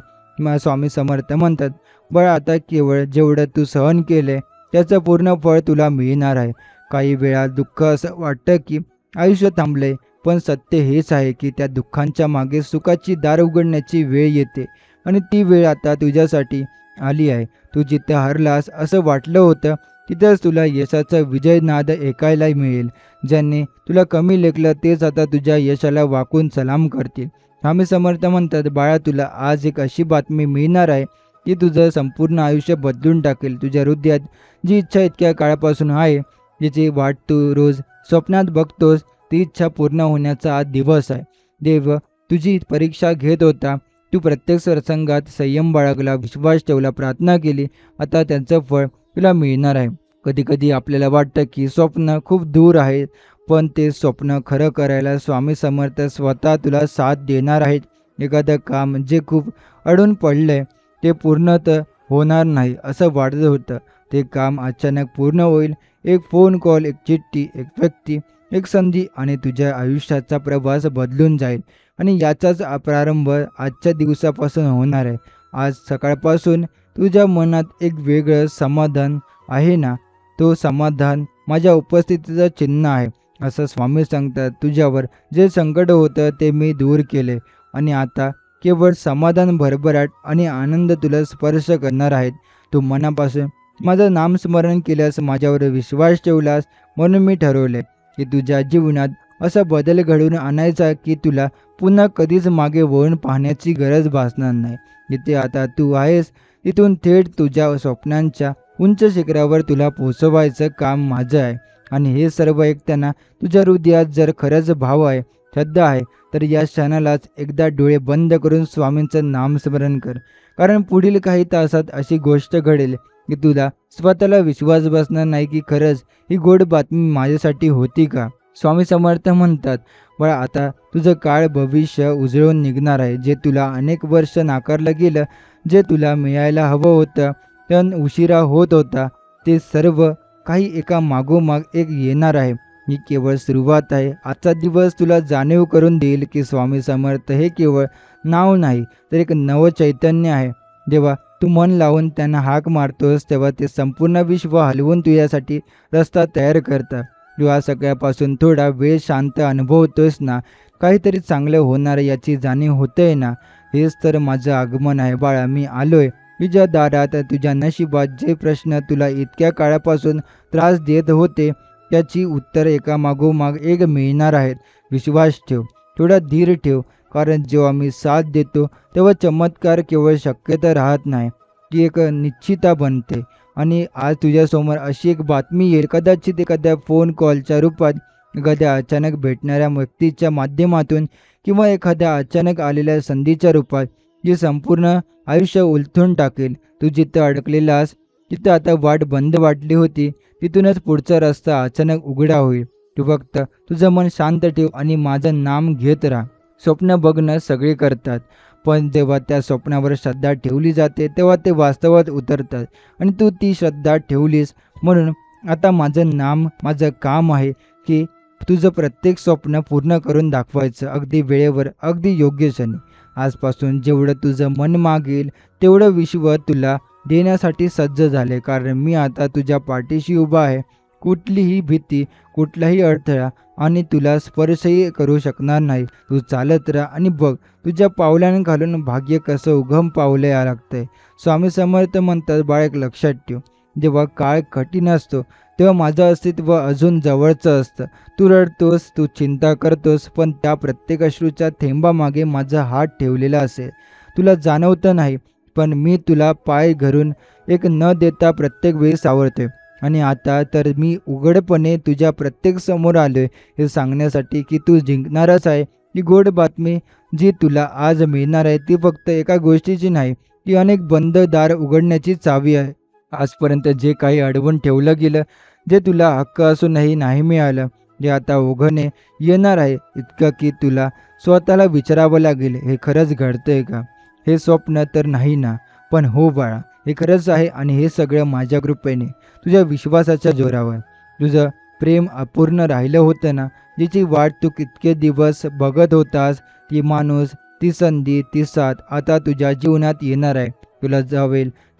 स्वामी समर्थ म्हणतात, बाळा, आता केवळ जेवढं तू सहन केलंय त्याचं पूर्ण फळ तुला मिळणार आहे. काही वेळा दुःख असं वाटतं की आयुष्य थांबलंय, पण सत्य हेच आहे की त्या दुःखांच्या मागे सुखाची दार उघडण्याची वेळ येते आणि ती वेळ आता तुझ्यासाठी आली आहे. तू जिथे हरलास असं वाटलं होतं, तिथेच तुला यशाचा विजयनाद ऐकायला मिळेल. ज्यांनी तुला कमी लेखलं तेच आता तुझ्या यशाला वाकून सलाम करतील. स्वामी समर्थ म्हणतात, बाळा, तुला आज एक अशी बातमी मिळणार आहे ती तुझं संपूर्ण आयुष्य बदलून टाकेल. तुझ्या हृदयात जी इच्छा इतक्या काळापासून आहे, जिची वाट तू रोज स्वप्नात बघतोस, ती इच्छा पूर्ण होण्याचा आज दिवस आहे. देव तुझी परीक्षा घेत होता. तू प्रत्येक प्रसंगात संयम बाळगला, विश्वास ठेवला, प्रार्थना केली. आता त्यांचं फळ तुला मिळणार आहे. कधीकधी आपल्याला वाटतं की स्वप्न खूप दूर आहे, पण ते स्वप्न खरं करायला स्वामी समर्थ स्वतः तुला साथ देणार आहेत. एखादं काम जे खूप अडून पडलंय, ते पूर्ण तर होणार नाही असं वाटत होतं, ते काम अचानक पूर्ण होईल. एक फोन कॉल, एक चिठ्ठी, एक व्यक्ती, एक संधी आणि तुझ्या आयुष्याचा प्रवास बदलून जाईल. आणि याचाच प्रारंभ आजच्या दिवसापासून होणार आहे. आज सकाळपासून तुझ्या मनात एक वेगळं समाधान आहे ना, तो समाधान माझ्या उपस्थितीचं चिन्ह आहे असं स्वामी सांगतात. तुझ्यावर जे संकट होतं ते मी दूर केले आणि आता केवळ समाधान, भरभराट आणि आनंद तुला स्पर्श करणार आहेत. तू मनापासून माझं नामस्मरण केल्यास, माझ्यावर विश्वास ठेवलास, म्हणून मी ठरवले की तुझ्या जीवनात असा बदल घडवून आणायचा की तुला पुन्हा कधीच मागे वळून पाहण्याची गरज भासणार नाही. जिथे आता तू आहेस तिथून थेट तुझ्या स्वप्नांच्या उंच शिखरावर तुला पोहोचवायचं काम माझं आहे. आणि हे सर्व ऐकताना तुझ्या हृदयात जर खरंच भाव आहे, श्रद्धा आहे, तर या क्षणालाच एकदा डोळे बंद करून स्वामींचं नामस्मरण कर. कारण पुढील काही तासात अशी गोष्ट घडेल की तुला स्वतःला विश्वास बसणार नाही की खरंच ही गोड बातमी माझ्यासाठी होती का. स्वामी समर्थ म्हणतात, बाळा, आता तुझं काळ भविष्य उजळून निघणार आहे. जे तुला अनेक वर्ष नाकारलं गेलं, जे तुला मिळायला हवं होतं पण उशिरा होत होता, ते सर्व काही एका मागोमाग एक येणार आहे. ही केवळ सुरुवात आहे. आजचा दिवस तुला जाणीव करून देईल की स्वामी समर्थ हे केवळ नाव नाही, तर एक नवचैतन्य आहे. जेव्हा तू मन लावून त्यांना हाक मारतोस, तेव्हा ते संपूर्ण विश्व हलवून तुझ्यासाठी रस्ता तयार करतात. तू या सगळ्यापासून थोडा वेळ शांत अनुभवतोस ना, काहीतरी चांगलं होणार याची जाणीव होते ना, हेच तर माझं आगमन आहे. बाळा, मी आलोय तुझ्या दारात. तुझ्या नशिबात जे प्रश्न तुला इतक्या काळापासून त्रास देत होते, त्याची उत्तर एका मागोमाग एक मिळणार आहेत. विश्वास ठेव, थोडा धीर ठेव. कारण जेव्हा मी साथ देतो तेव्हा चमत्कार केवळ शक्यता राहत नाही, ती एक निश्चितता बनते. आणि आज तुझ्यासमोर अशी एक बातमी येईल, कदाचित एखाद्या फोन कॉलच्या रूपात, एखाद्या अचानक भेटणाऱ्या व्यक्तीच्या माध्यमातून किंवा एखाद्या अचानक आलेल्या संधीच्या रूपात, जी संपूर्ण आयुष्य उलथून टाकेल. तू जिथं अडकलेलास, जिथं आता वाट बंद वाटली होती, तिथूनच पुढचा रस्ता अचानक उघडा होईल. तू फक्त तुझं मन शांत ठेव आणि माझं नाम घेत राहा. स्वप्न बघणं सगळे करतात, पण जेव्हा त्या स्वप्नावर श्रद्धा ठेवली जाते तेव्हा ते वास्तवात उतरतात. आणि तू ती श्रद्धा ठेवलीस, म्हणून आता माझं काम आहे की तुझं प्रत्येक स्वप्न पूर्ण करून दाखवायचं, अगदी वेळेवर, अगदी योग्य क्षणी. आजपासून जेवढं तुझं मन मागेल तेवढं विश्व तुला देण्यासाठी सज्ज झाले, कारण मी आता तुझ्या पाठीशी उभा आहे. कुठलीही भीती, कुठलाही अडथळा आणि तुला स्पर्शही करू शकणार नाही. तू चालत राहा आणि बघ तुझ्या पावलांखालून भाग्य कसं उगम पावले लागतंय. स्वामी समर्थ म्हणतात, बाळ एक लक्षात ठेव, जेव्हा काळ कठीण असतो तेव्हा माझं अस्तित्व अजून जवळचं असतं. तू रडतोस, तू चिंता करतोस, पण त्या प्रत्येक अश्रूच्या थेंबामागे माझा हात ठेवलेला असेल. तुला जाणवतं नाही, पण मी तुला पाय घरून एक न देता प्रत्येक वेळी सावरते. आणि आता तर मी उघडपणे तुझ्या प्रत्येक समोर आलोय, हे सांगण्यासाठी की तू जिंकणारच आहे. ही गोड बातमी जी तुला आज मिळणार आहे ती फक्त एका गोष्टीची नाही, ती अनेक बंद दार उघडण्याची चावी आहे. आजपर्यंत जे काही अडवून ठेवलं गेलं, जे तुला हक्क असूनही नाही मिळालं, जे आता ओघने येणार आहे, इतकं की तुला स्वतःला विचारावं लागेल, हे खरंच घडतंय का? हे स्वप्न तर नाही ना? पण हो बाळा, हे खरंच आहे. आणि हे सगळं माझ्या कृपेने, तुझ्या विश्वासाच्या जोरावर. तुझं प्रेम अपूर्ण राहिलं होतं ना, जिची वाट तू कितके दिवस बघत होतास, ती माणूस, ती संधी, ती साथ आता तुझ्या जीवनात येणार आहे.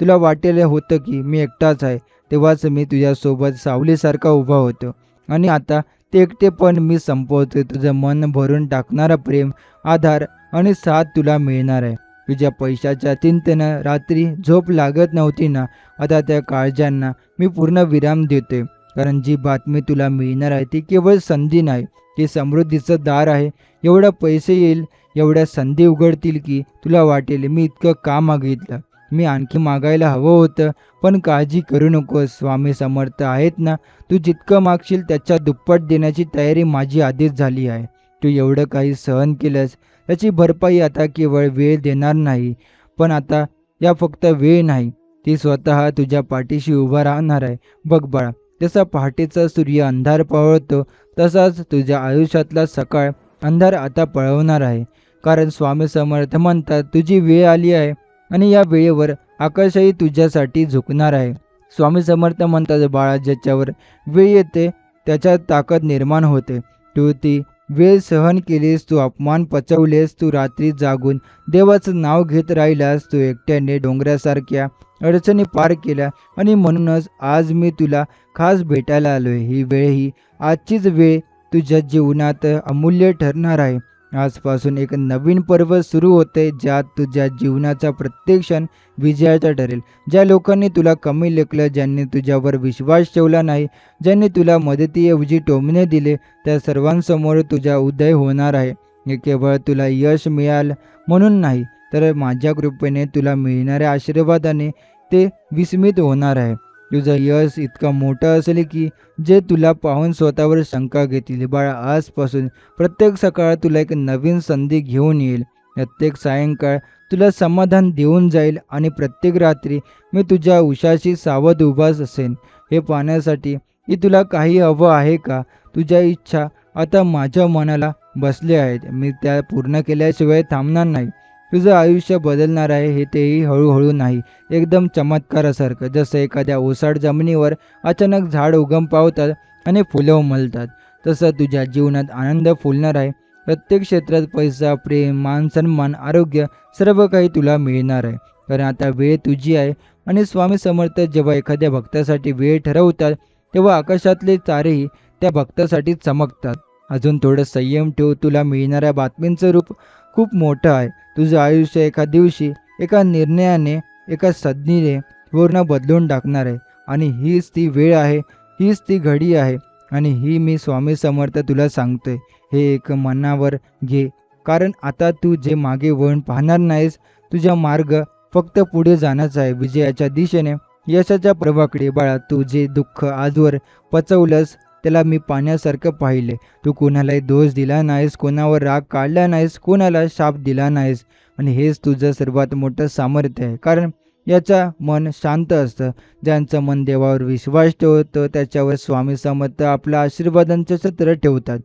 तुला वाटेल होतं की मी एकटाच आहे, तेव्हाच मी तुझ्यासोबत सावलीसारखा उभा होतो. आणि आता ते एकटेपण मी संपवतो. तुझं मन भरून टाकणारा प्रेम, आधार आणि साथ तुला मिळणार आहे. तुझ्या पैशाच्या चिंतेनं रात्री झोप लागत नव्हती ना, आता त्या काळजांना मी पूर्ण विराम देतोय. कारण जी बातमी तुला मिळणार आहे ती केवळ संधी नाही, ती समृद्धीचं दार आहे. एवढं पैसे येईल, एवढ्या संधी उघडतील की तुला वाटेल, मी इतकं का मागितलं, मी आणखी मागायला हवं होतं. पण काळजी करू नकोस, स्वामी समर्थ आहेत ना. तू जितकं मागशील त्याच्या दुप्पट देण्याची तयारी माझी आधीच झाली आहे. तू एवढं काही सहन केलंस, त्याची भरपाई आता केवळ वेळ देणार नाही. पण आता या फक्त वेळ नाही, ती स्वतः तुझ्या पाठीशी उभा राहणार आहे. बघ बाळा, जसा पहाटेचा सूर्य अंधार पळवतो, तसाच तुझ्या आयुष्यातला सकाळ अंधार आता पळवणार आहे. कारण स्वामी समर्थ म्हणतात, तुझी वेळ आली आहे आणि या वेळेवर आकाशही तुझ्यासाठी झुकणार आहे. स्वामी समर्थ म्हणतात, बाळा, ज्याच्यावर वेळ येते त्याच्यात ताकद निर्माण होते. तू ती वेळ सहन केलीस, तू अपमान पचवलेस, तू रात्री जागून देवाचं नाव घेत राहिलास, तू एकट्याने डोंगरासारख्या अडचणी पार केल्या. आणि म्हणूनच आज मी तुला खास भेटायला आलोय. ही वेळ, ही आजचीच वेळ तुझ्या जीवनात अमूल्य ठरणार आहे. आजपासून एक नवीन पर्व सुरू होते, ज्यात तुझ्या जीवनाचा प्रत्येक क्षण विजयाचा ठरेल. ज्या लोकांनी तुला कमी लेखलं, ज्यांनी तुझ्यावर विश्वास ठेवला नाही, ज्यांनी तुला मदतीऐवजी टोमणे दिले, त्या सर्वांसमोर तुझा उदय होणार आहे. हे केवळ तुला यश मिळाल म्हणून नाही, तर माझ्या कृपेने तुला मिळणाऱ्या आशीर्वादाने ते विस्मित होणार आहे. तुझं यश इतकं मोठं असेल की जे तुला पाहून स्वतःवर शंका घेतील. बाळा, आजपासून प्रत्येक सकाळ तुला एक नवीन संधी घेऊन येईल. प्रत्येक सायंकाळ तुला समाधान देऊन जाईल आणि प्रत्येक रात्री मी तुझ्या उशाशी सावध उभाच असेन, हे पाहण्यासाठी की तुला काही हवं आहे का. तुझ्या इच्छा आता माझ्या मनाला बसल्या आहेत, मी त्या पूर्ण केल्याशिवाय थांबणार नाही. तुझं आयुष्य बदलणार आहे, हे तेही हळूहळू नाही, एकदम चमत्कारासारखं. जसं एखाद्या ओसाड जमिनीवर अचानक झाड उगम पावतात आणि फुलं उमलतात, तसं तुझ्या जीवनात आनंद फुलणार आहे. प्रत्येक क्षेत्रात पैसा, प्रेम, मान सन्मान, आरोग्य सर्व काही तुला मिळणार आहे. कारण आता वेळ तुझी आहे. आणि स्वामी समर्थ जेव्हा एखाद्या भक्तासाठी वेळ ठरवतात, तेव्हा आकाशातले तारेही त्या भक्तासाठी चमकतात. अजून थोडं संयम ठेव, तुला मिळणाऱ्या बातमींचं रूप खूप मोठं आहे. तुझं आयुष्य एका दिवशी, एका निर्णयाने, एका संधीने पूर्ण बदलून टाकणार आहे. आणि हीच ती वेळ आहे, हीच ती घडी आहे. आणि ही मी स्वामी समर्थ तुला सांगतोय, हे एक मनावर घे कारण आता तू जे मागे वळून पाहणार नाहीस. तुझा मार्ग फक्त पुढे जाण्याचा आहे, विजयाच्या दिशेने, यशाच्या प्रवाहाकडे. बाळा, तू जे दुःख आजवर पचवलंस त्याला मी पाण्यासारखं पाहिले. तू कोणालाही दोष दिला नाहीस, कोणावर राग काढला नाहीस, कोणाला शाप दिला नाहीस. आणि हेच तुझं सर्वात मोठं सामर्थ्य आहे. कारण याचं मन शांत असतं. ज्यांचं मन देवावर विश्वास ठेवतं त्याच्यावर स्वामी समर्थ आपल्या आशीर्वादांचं छत्र ठेवतात.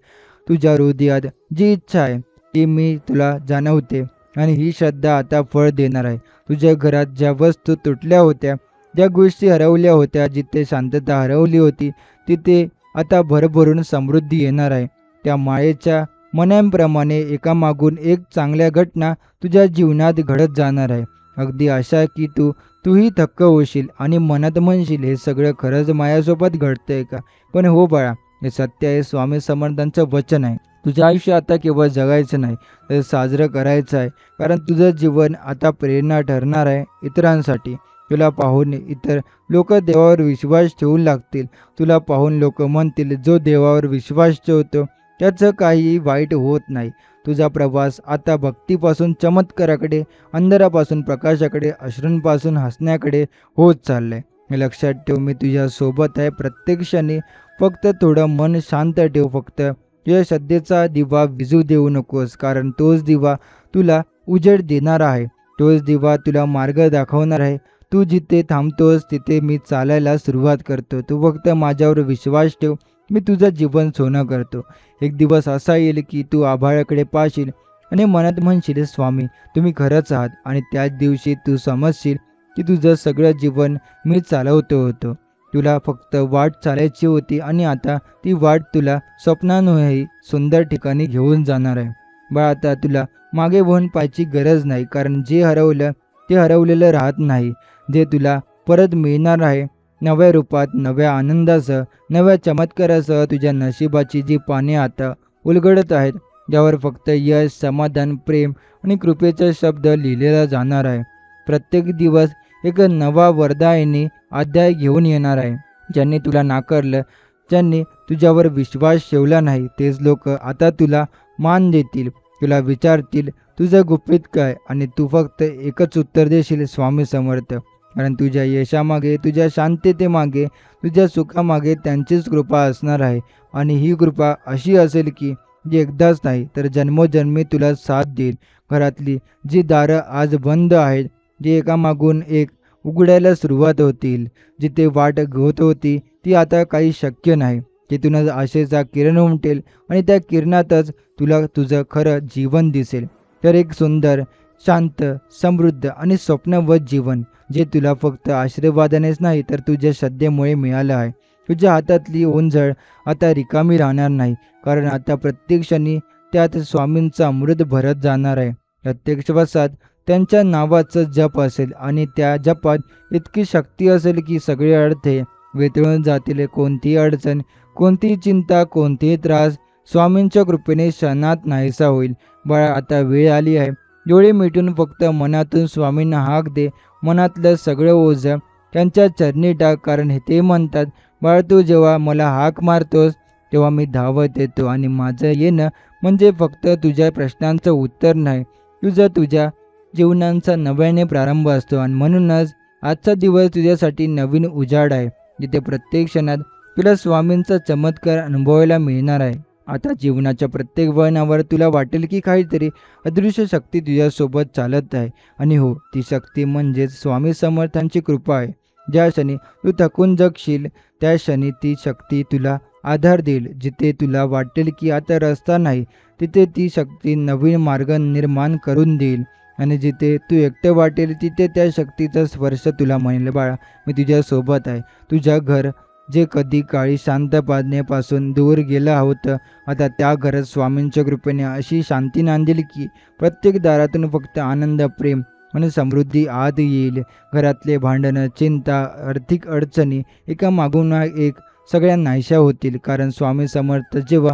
तुझ्या हृदयात जी इच्छा आहे ती मी तुला जाणवते आणि ही श्रद्धा आता फळ देणार आहे. तुझ्या घरात ज्या वस्तू तुटल्या होत्या, ज्या गोष्टी हरवल्या होत्या, जिथे शांतता हरवली होती, तिथे आता भरभरून समृद्धी येणार आहे. त्या मायेच्या मन्यांप्रमाणे एकामागून एक चांगल्या घटना तुझ्या जीवनात घडत जाणार आहे. अगदी अशा की तूही थक्क होशील आणि मनात म्हणशील, हे सगळं खरंच माझ्यासोबत घडतंय का? पण हो बाळा, हे सत्य आहे. स्वामी समर्थांचं वचन आहे. तुझं आयुष्य आता केवळ जगायचं नाही तर साजरं करायचं आहे. कारण तुझं जीवन आता प्रेरणा ठरणार आहे इतरांसाठी. तुला पाहून इतर लोक देवावर विश्वास ठेवू लागतील. तुला पाहून लोक म्हणतील, जो देवावर विश्वास ठेवतो त्याचं काही वाईट होत नाही. तुझा प्रवास आता भक्तीपासून चमत्काराकडे, अंधारापासून प्रकाशाकडे, अश्रूंपासून हसण्याकडे होत चाललंय. हे लक्षात ठेव, मी तुझ्या सोबत आहे प्रत्येक क्षणी. फक्त थोडं मन शांत ठेव. फक्त तुझ्या श्रद्धेचा दिवा विझू देऊ नकोस, कारण तोच दिवा तुला उजेड देणार आहे. तोच दिवा तुला मार्ग दाखवणार आहे. तू जिथे थांबतोस तिथे मी चालायला सुरुवात करतो. तू फक्त माझ्यावर विश्वास ठेव. मी तुझं जीवन सोनं करतो. एक दिवस असा येईल की तू आभाळाकडे पाहशील आणि मनात म्हणशील, स्वामी तुम्ही खरंच आहात. आणि त्याच दिवशी तू समजशील की तुझं सगळं जीवन मी चालवतो होतो. तुला फक्त वाट चालायची होती आणि आता ती वाट तुला स्वप्नांहूनही सुंदर ठिकाणी घेऊन जाणार आहे. बाळा, आता तुला मागे वळून पाहायची गरज नाही, कारण जे हरवलं ते हरवलेलं राहत नाही. जे तुला परत मिळणार आहे, नव्या रूपात, नव्या आनंदासह, नव्या चमत्कारासह. तुझ्या नशिबाची जी पाने आता उलगडत आहेत, ज्यावर फक्त यश, समाधान, प्रेम आणि कृपेचा शब्द लिहिलेला जाणार आहे. प्रत्येक दिवस एक नवा वरदायिनी अध्याय घेऊन येणार आहे. ज्यांनी तुला नाकारलं, ज्यांनी तुझ्यावर विश्वास ठेवला नाही, तेच लोक आता तुला मान देतील. तुला विचारतील, तुझं गुपित काय? आणि तू फक्त एकच उत्तर देशील, स्वामी समर्थ. कारण तुझ्या यशामागे, तुझ्या शांततेमागे, तुझ्या सुखामागे त्यांचीच कृपा असणार आहे. आणि ही कृपा अशी असेल की जी एकदाच नाही तर जन्मोजन्मी तुला साथ देईल. घरातली जी दारं आज बंद आहेत, जी एकामागून एक उघडायला सुरुवात होतील, जिथे वाट होत होती ती आता काही शक्य नाही, तिथूनच आशेचा किरण उमटेल आणि त्या किरणातच तुला तुझं खरं जीवन दिसेल. तर एक सुंदर, शांत, समृद्ध आणि स्वप्नवत जीवन, जे तुला फक्त आशीर्वादानेच नाही तर तुझ्या श्रद्धेमुळे मिळालं आहे. तुझ्या हातातली ओंजळ आता रिकामी राहणार नाही, कारण आता प्रत्येक क्षणी त्यात स्वामींचा अमृत भरत जाणार आहे. प्रत्येक श्वासात त्यांच्या नावाचं जप असेल आणि त्या जपात इतकी शक्ती असेल की सगळे अडथळे वितळून जातील. कोणतीही अडचण, कोणतीही चिंता, कोणतेही त्रास स्वामींच्या कृपेने क्षणात नाहीसा होईल. बाळा, आता वेळ आली आहे. डोळे मिटून फक्त मनातून स्वामींना हाक दे. मनातलं सगळं ओझं त्यांच्या चरणी टाक, कारण ते म्हणतात, बाळ तू जेव्हा मला हाक मारतोस तेव्हा मी धावत येतो. आणि माझं येणं म्हणजे फक्त तुझ्या प्रश्नांचं उत्तर नाही, तुझ्या जीवनाचा नव्याने प्रारंभ असतो. आणि म्हणूनच आजचा दिवस तुझ्यासाठी नवीन उजाड आहे, जिथे प्रत्येक क्षणात तुला स्वामींचा चमत्कार अनुभवायला मिळणार आहे. आता जीवनाच्या प्रत्येक वळणावर तुला वाटेल की काहीतरी अदृश्य शक्ती तुझ्यासोबत चालत आहे. आणि हो, ती शक्ती म्हणजेच स्वामी समर्थांची कृपा आहे. ज्या क्षणी तू थकून जगशील त्या क्षणी ती शक्ती तुला आधार देईल. जिथे तुला वाटेल की आता रस्ता नाही, तिथे ती शक्ती नवीन मार्ग निर्माण करून देईल. आणि जिथे तू एकटं वाटेल तिथे त्या शक्तीचा स्पर्श तुला म्हणेल, बाळा मी तुझ्यासोबत आहे. तुझ्या घर जे कधी काळी शांतपणापासून दूर गेलं होतं, आता त्या घरात स्वामींच्या कृपेने अशी शांती नांदेल की प्रत्येक दारातून फक्त आनंद, प्रेम आणि समृद्धी आत येईल. घरातले भांडणं, चिंता, आर्थिक अडचणी एका मागून एक सगळ्या नाहीशा होतील. कारण स्वामी समर्थ जेव्हा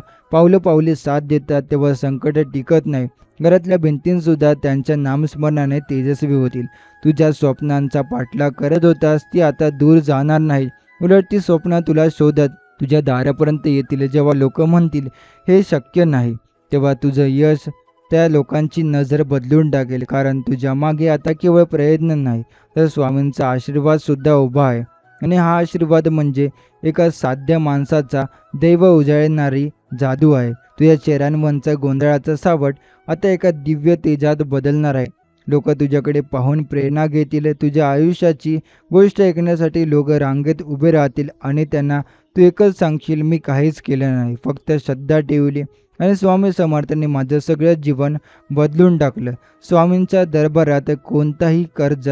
पावले साथ देतात तेव्हा संकट टिकत नाही. घरातल्या भिंतींसुद्धा त्यांच्या नामस्मरणाने तेजस्वी होतील. तुझ्या स्वप्नांचा पाठलाग करत होतास ती आता दूर जाणार नाही. उलट ती स्वप्न तुला शोधत तुझ्या दारापर्यंत येतील. जेव्हा लोक म्हणतील हे शक्य नाही, तेव्हा तुझं यश त्या लोकांची नजर बदलून टाकेल, कारण तुझ्या मागे आता केवळ प्रयत्न नाही तर स्वामींचा आशीर्वाद सुद्धा उभा आहे. आणि हा आशीर्वाद म्हणजे एका साध्य माणसाचा दैव उजळणारी जादू आहे. तुझ्या चेहऱ्यांवरचा गोंधळाचा सावट आता एका दिव्य तेजात बदलणार आहे. लोक तुझ्याकडे पाहून प्रेरणा घेतील. तुझ्या आयुष्याची गोष्ट ऐकण्यासाठी लोक रांगेत उभे राहतील आणि त्यांना तू एकच सांगशील, मी काहीच केलं नाही, फक्त श्रद्धा ठेवली आणि स्वामी समर्थांनी माझं सगळं जीवन बदलून टाकलं. स्वामींच्या दरबारात कोणताही कर्ज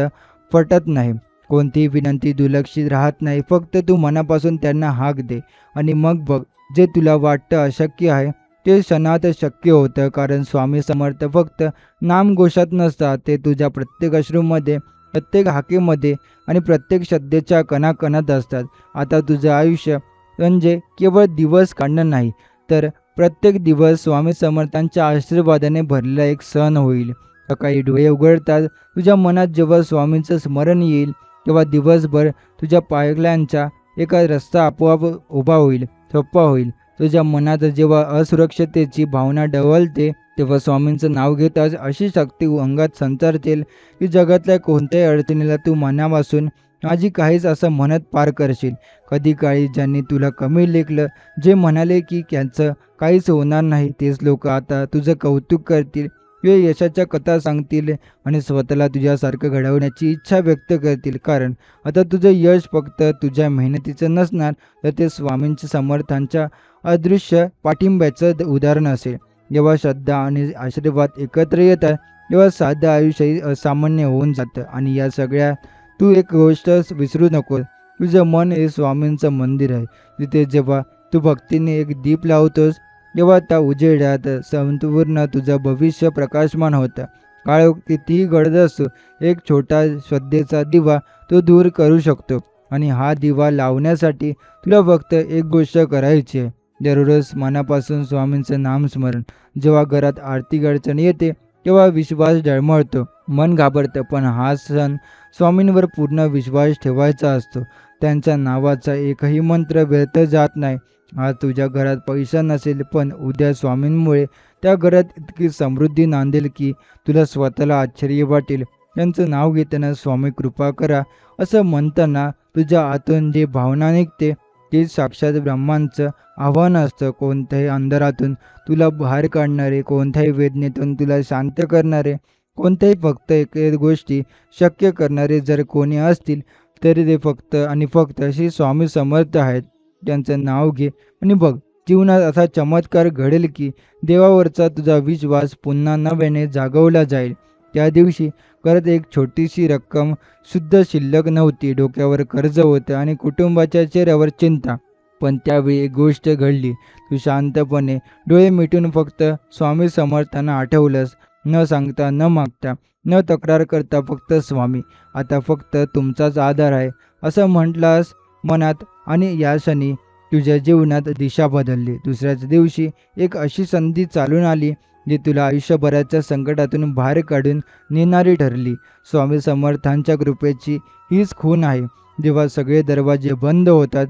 फटत नाही, कोणतीही विनंती दुर्लक्षित राहत नाही. फक्त तू मनापासून त्यांना हाक दे आणि मग बघ, जे तुला वाटतं अशक्य आहे ते क्षणात शक्य होतं. कारण स्वामी समर्थ फक्त नामघोषात नसतात, ते तुझ्या प्रत्येक अश्रूमध्ये, प्रत्येक हाकेमध्ये आणि प्रत्येक श्रद्धेच्या कणाकणात असतात. आता तुझं आयुष्य म्हणजे केवळ दिवस काढणं नाही, तर प्रत्येक दिवस स्वामी समर्थांच्या आशीर्वादाने भरलेला एक सण होईल. सकाळी डोळे उघडतात तुझ्या मनात जेव्हा स्वामींचं स्मरण येईल, तेव्हा दिवसभर तुझ्या पायऱ्यांचा एका रस्ता आपोआप उभा होईल, सोपा होईल. तुझ्या मनात जेव्हा असुरक्षतेची भावना डवलते, तेव्हा स्वामींचं नाव घेताच अशी शक्ती अंगात संचारतील की जगातल्या कोणत्याही अडचणीला तू मनापासून माझी काहीच असं म्हणत पार करशील. कधी काळी ज्यांनी तुला कमी लेखलं, जे म्हणाले की त्यांचं काहीच होणार नाही, तेच लोक आता तुझं कौतुक करतील, तुझ्या यशाच्या कथा सांगतील आणि स्वतःला तुझ्यासारखं घडवण्याची इच्छा व्यक्त करतील. कारण आता तुझं यश फक्त तुझ्या मेहनतीचं नसणार, तर ते स्वामींच्या समर्थांच्या अदृश्य पाठिंब्याचं उदाहरण असेल. जेव्हा श्रद्धा आणि आशीर्वाद एकत्र येतात, तेव्हा साधं आयुष्यही असामान्य होऊन जातं. आणि या सगळ्या तू एक गोष्ट विसरू नको, तुझं मन हे स्वामींचं मंदिर आहे. तिथे जेव्हा तू भक्तीने एक दीप लावतोस, तेव्हा त्या उजेडात संपूर्ण तुझं भविष्य प्रकाशमान होतं. काळ कितीही गडद असतो, एक छोटा श्रद्धेचा दिवा तो दूर करू शकतो. आणि हा दिवा लावण्यासाठी तुला फक्त एक गोष्ट करायची आहे, दररोज मनापासून स्वामींचं नामस्मरण. जेव्हा घरात आर्थिक अडचण येते, तेव्हा विश्वास डळमळतो, मन घाबरतं, पण हा सण स्वामींवर पूर्ण विश्वास ठेवायचा असतो. त्यांच्या नावाचा एकही मंत्र व्यर्थ जात नाही. आज तुझ्या घरात पैसा नसेल, पण उद्या स्वामींमुळे त्या घरात इतकी समृद्धी नांदेल की तुला स्वतःला आश्चर्य वाटेल. त्यांचं नाव घेताना स्वामी कृपा करा असं म्हणताना तुझ्या आतून जी भावना निघते, ते साक्षात ब्रह्मांचं आव्हान असतं. कोणत्याही अंधारातून तुला बाहेर काढणारे, कोणत्याही वेदनेतून तुला शांत करणारे, कोणत्याही फक्त एक गोष्टी शक्य करणारे जर कोणी असतील, तरी ते फक्त आणि फक्त श्री स्वामी समर्थ आहेत. त्यांचं नाव घे आणि बघ, जीवनात असा चमत्कार घडेल की देवावरचा तुझा विश्वास पुन्हा नव्याने जागवला जाईल. त्या दिवशी परत एक छोटीशी रक्कम सुद्धा शिल्लक नव्हती, डोक्यावर कर्ज होतं आणि कुटुंबाच्या चेहऱ्यावर चिंता. पण त्यावेळी एक गोष्ट घडली. तू शांतपणे डोळे मिटून फक्त स्वामी समर्थांना आठवलंस, न सांगता, न मागता, न तक्रार करता. फक्त स्वामी, आता फक्त तुमचाच आधार आहे असं म्हटलास मनात, आणि या क्षणी तुझ्या जीवनात दिशा बदलली. दुसऱ्याच दिवशी एक अशी संधी चालून आली जी तुला आयुष्यभराच्या संकटातून बाहेर काढून नेणारी ठरली. स्वामी समर्थांच्या कृपेची हीच खूण आहे. जेव्हा सगळे दरवाजे बंद होतात,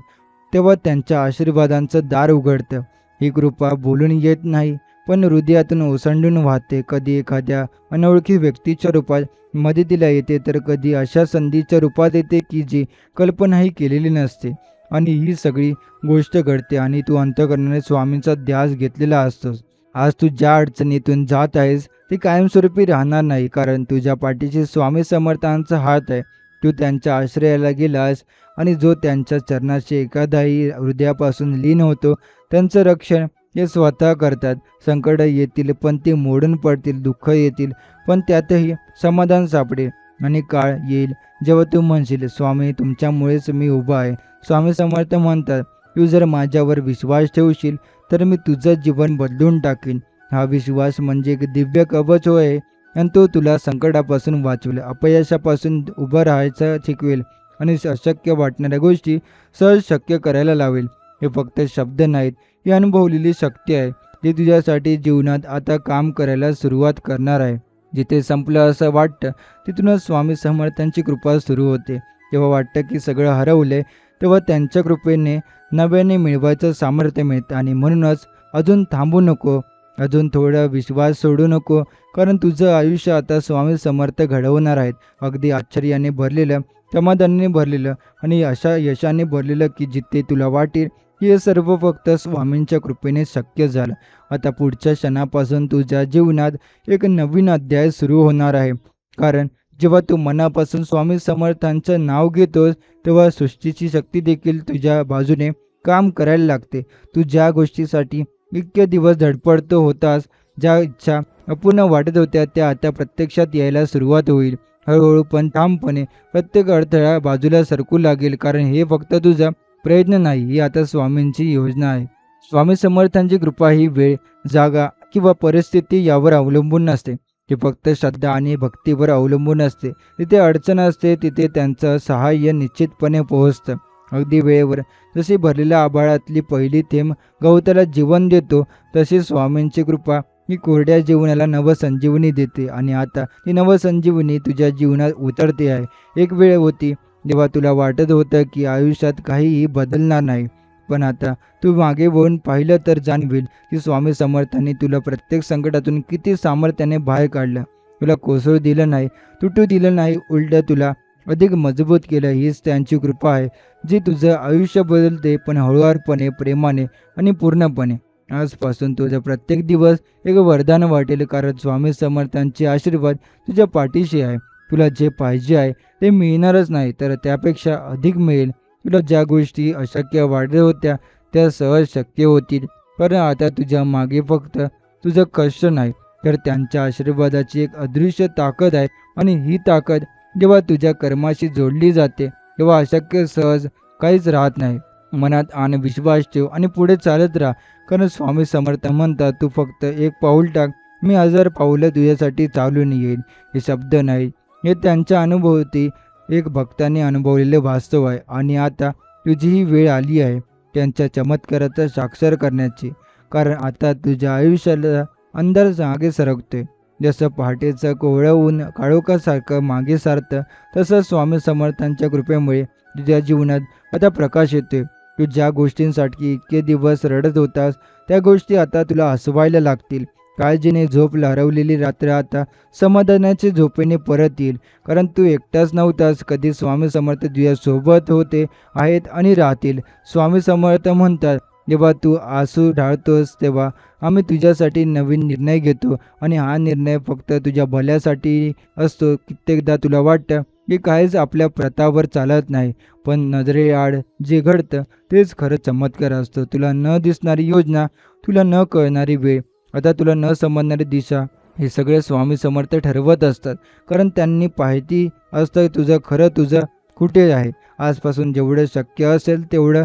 तेव्हा त्यांच्या आशीर्वादांचं दार उघडतं. ही कृपा बोलून येत नाही, पण हृदयातून ओसंडून वाहते. कधी एखाद्या अनोळखी व्यक्तीच्या रूपात मदतीला येते, तर कधी अशा संधीच्या रूपात येते की जी कल्पनाही केलेली नसते. आणि ही सगळी गोष्ट घडते आणि तू अंतःकरणाने स्वामींचा ध्यास घेतलेला असतोस. आज तू ज्या अडचणीतून जात आहेस ती कायमस्वरूपी राहणार नाही, कारण तुझ्या पाठीशी स्वामी समर्थांचा हात आहे. तू त्यांच्या आश्रयाला गेलास आणि जो त्यांच्या चरणाशी एखादाही हृदयापासून लीन होतो, त्यांचं रक्षण ते स्वतः करतात. संकट येतील पण ते मोडून पडतील, दुःख येतील पण त्यातही समाधान सापडेल. आणि काळ येईल जेव्हा तू म्हणशील, स्वामी तुमच्यामुळेच मी उभा आहे. स्वामी समर्थ म्हणतात, तू जर माझ्यावर विश्वास ठेवशील तर मी तुझं जीवन बदलून टाकीन. हा विश्वास म्हणजे एक दिव्य कवच होय, आणि तो तुला संकटापासून वाचवेल, अपयशापासून उभं राहायचं शिकवेल आणि अशक्य वाटणाऱ्या गोष्टी सहज शक्य करायला लावेल. हे फक्त शब्द नाहीत, ही अनुभवलेली शक्ती आहे. ती तुझ्यासाठी जीवनात आता काम करायला सुरुवात करणार आहे. जिथे संपलं असं वाटतं, तिथूनच स्वामी समर्थांची कृपा सुरू होते. जेव्हा वाटतं की सगळं हरवलंय, तेव्हा त्यांच्या कृपेने नव्याने मिळवायचं सामर्थ्य मिळतं. आणि म्हणूनच अजून थांबू नको. अजून थोडा विश्वास सोडू नको, कारण तुझं आयुष्य आता स्वामी समर्थ घडवणार आहेत. अगदी आश्चर्याने भरलेलं, समाधानाने भरलेलं आणि अशा यशाने भरलेलं की जिथे तुला वाटेल की हे सर्व फक्त स्वामींच्या कृपेने शक्य झालं. आता पुढच्या क्षणापासून तुझ्या जीवनात एक नवीन अध्याय सुरू होणार आहे. कारण जेव्हा तू मनापासून स्वामी समर्थांचं नाव घेतोस, तेव्हा सृष्टीची शक्ती देखील तुझ्या बाजूने काम करायला लागते. तू ज्या गोष्टीसाठी इतके दिवस धडपडतो होतास, ज्या इच्छा अपूर्ण वाटत होत्या, त्या आता प्रत्यक्षात यायला सुरुवात होईल. हळूहळू पण ठामपणे प्रत्येक अडथळा बाजूला सरकू लागेल, कारण हे फक्त तुझा प्रयत्न नाही, ही आता स्वामींची योजना आहे. स्वामी समर्थांची कृपा ही वेळ, जागा किंवा परिस्थिती यावर अवलंबून नसते. ती फक्त श्रद्धा आणि भक्तीवर अवलंबून असते. जिथे अडचण असते तिथे त्यांचं सहाय्य निश्चितपणे पोहोचतं. अगदी वेळेवर. जशी भरलेल्या आभाळातली पहिली थेंब गवताला जीवन देतो, तशी स्वामींची कृपा ही कोरड्या जीवनाला नवसंजीवनी देते. आणि आता ती नवसंजीवनी तुझ्या जीवनात उतरते आहे. एक वेळ होती जेव्हा तुला वाटत होतं की आयुष्यात काहीही बदलणार नाही, पण आता तू मागे वळून पाहिलं तर जाणवेल की स्वामी समर्थांनी तुला प्रत्येक संकटातून किती सामर्थ्याने बाहेर काढलं. तुला कोसळू दिलं नाही, तुटू दिलं नाही, उलटं तुला अधिक मजबूत केलं. हीच त्यांची कृपा आहे, जी तुझं आयुष्य बदलते, पण हळूवारपणे, प्रेमाने आणि पूर्णपणे. आजपासून तुझा प्रत्येक दिवस एक वरदान वाटेल, कारण स्वामी समर्थांचे आशीर्वाद तुझ्या पाठीशी आहे. तुला जे पाहिजे आहे ते मिळणारच नाही, तर त्यापेक्षा अधिक मिळेल. तुला ज्या गोष्टी अशक्य वाटत होत्या त्या सहज शक्य होतील, कारण आता तुझ्या मागे फक्त तुझं कष्ट नाही, तर त्यांच्या आशीर्वादाची एक अदृश्य ताकद आहे. आणि ही ताकद जेव्हा तुझ्या कर्माशी जोडली जाते, तेव्हा अशक्य सहज काहीच राहत नाही. मनात आण, विश्वास ठेव आणि पुढे चालत राहा, कारण स्वामी समर्थ म्हणतात, तू फक्त एक पाऊल टाक, मी 1000 पाऊलं तुझ्यासाठी चालून येईल. हे शब्द नाही, हे त्यांच्या अनुभवती एक भक्ताने अनुभवलेले वास्तव आहे. आणि आता तुझी ही वेळ आली आहे त्यांच्या चमत्काराचा साक्षर करण्याची, कारण आता तुझ्या आयुष्याला अंधार मागे सरकतोय. जसं पहाटेचं कोवळं ऊन काळोखासारखं मागे सारतं, तसं स्वामी समर्थांच्या कृपेमुळे तुझ्या जीवनात आता प्रकाश येतोय. तू ज्या गोष्टींसाठी इतके दिवस रडत होतास, त्या गोष्टी आता तुला हसवायला लागतील. काळजीने झोप हरवलेली रात्र आता समाधानाच्या झोपेने परत येईल, कारण तू एकटाच नव्हतास. कधी स्वामी समर्थ तुझ्या सोबत होते, आहेत आणि राहतील. स्वामी समर्थ म्हणतात, जेव्हा तू आसू ढाळतोस तेव्हा आम्ही तुझ्यासाठी नवीन निर्णय घेतो, आणि हा निर्णय फक्त तुझ्या भल्यासाठी असतो. कित्येकदा तुला वाटतं की काहीच आपल्या प्रतावर चालत नाही, पण नजरेआड जे घडतं तेच खरं चमत्कार असतो. तुला न दिसणारी योजना, तुला न कळणारी वेळ, आता तुला न समजणारी दिशा, हे सगळे स्वामी समर्थ ठरवत असतात, कारण त्यांनी पाहिती असतं तुझं कुठे आहे. आजपासून जेवढं शक्य असेल तेवढं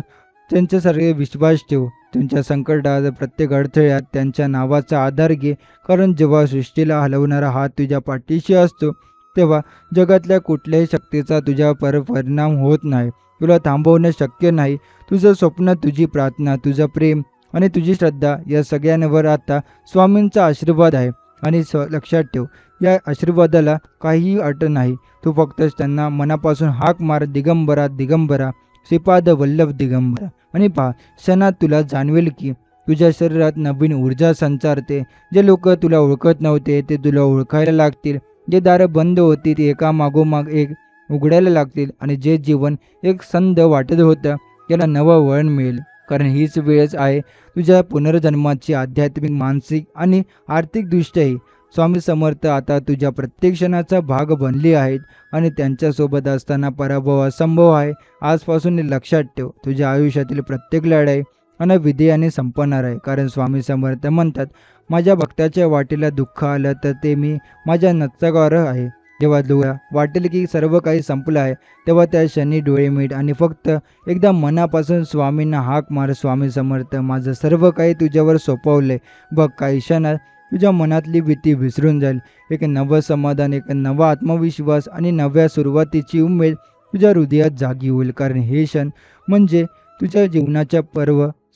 त्यांच्यासारखे विश्वास ठेव. तुमच्या संकटात, प्रत्येक अडथळ्यात त्यांच्या नावाचा आधार घे, कारण जेव्हा सृष्टीला हलवणारा हात तुझ्या पाठीशी असतो, तेव्हा जगातल्या कुठल्याही शक्तीचा तुझ्यावर परिणाम होत नाही. तुला थांबवणं शक्य नाही. तुझं स्वप्न, तुझी प्रार्थना, तुझं प्रेम आणि तुझी श्रद्धा या सगळ्यांवर आता स्वामींचा आशीर्वाद आहे. आणि लक्षात ठेव, या आशीर्वादाला काहीही अट नाही. तू फक्त त्यांना मनापासून हाक मार, दिगंबरा दिगंबरा, श्रीपाद वल्लभ दिगंबरा, आणि पहा, क्षणात तुला जाणवेल की तुझ्या शरीरात नवीन ऊर्जा संचारते. जे लोक तुला ओळखत नव्हते ते तुला ओळखायला लागतील. जे दारं बंद होती ती एका मागोमाग एक उघडायला लागतील, आणि जे जीवन एक संध वाटत होतं त्याला नवं वळण मिळेल. कारण हीच वेळच आहे तुझ्या पुनर्जन्माची, आध्यात्मिक, मानसिक आणि आर्थिकदृष्ट्याही. स्वामी समर्थ आता तुझ्या प्रत्येक क्षणाचा भाग बनले आहेत, आणि त्यांच्यासोबत असताना पराभव असंभव आहे. आजपासून हे लक्षात ठेव, तुझ्या आयुष्यातील प्रत्येक लढाई आणि विजयाने संपणार आहे. कारण स्वामी समर्थ म्हणतात, माझ्या भक्ताच्या वाटेला दुःख आलं तर ते मी माझ्या नच्चगावर आहे. जेव्हा तुला वाटेल की सर्व काही संपलं आहे, तेव्हा त्या क्षणी डोळे मिट आणि फक्त एकदा मनापासून स्वामींना हाक मार, स्वामी समर्थ, माझं सर्व काही तुझ्यावर सोपवलंय. बघ, काही क्षणात तुझ्या मनातली भीती विसरून जाईल. एक नवं समाधान, एक नवा आत्मविश्वास आणि नव्या सुरुवातीची उमेद तुझ्या हृदयात जागी होईल. कारण हे क्षण म्हणजे तुझ्या जीवनाच्या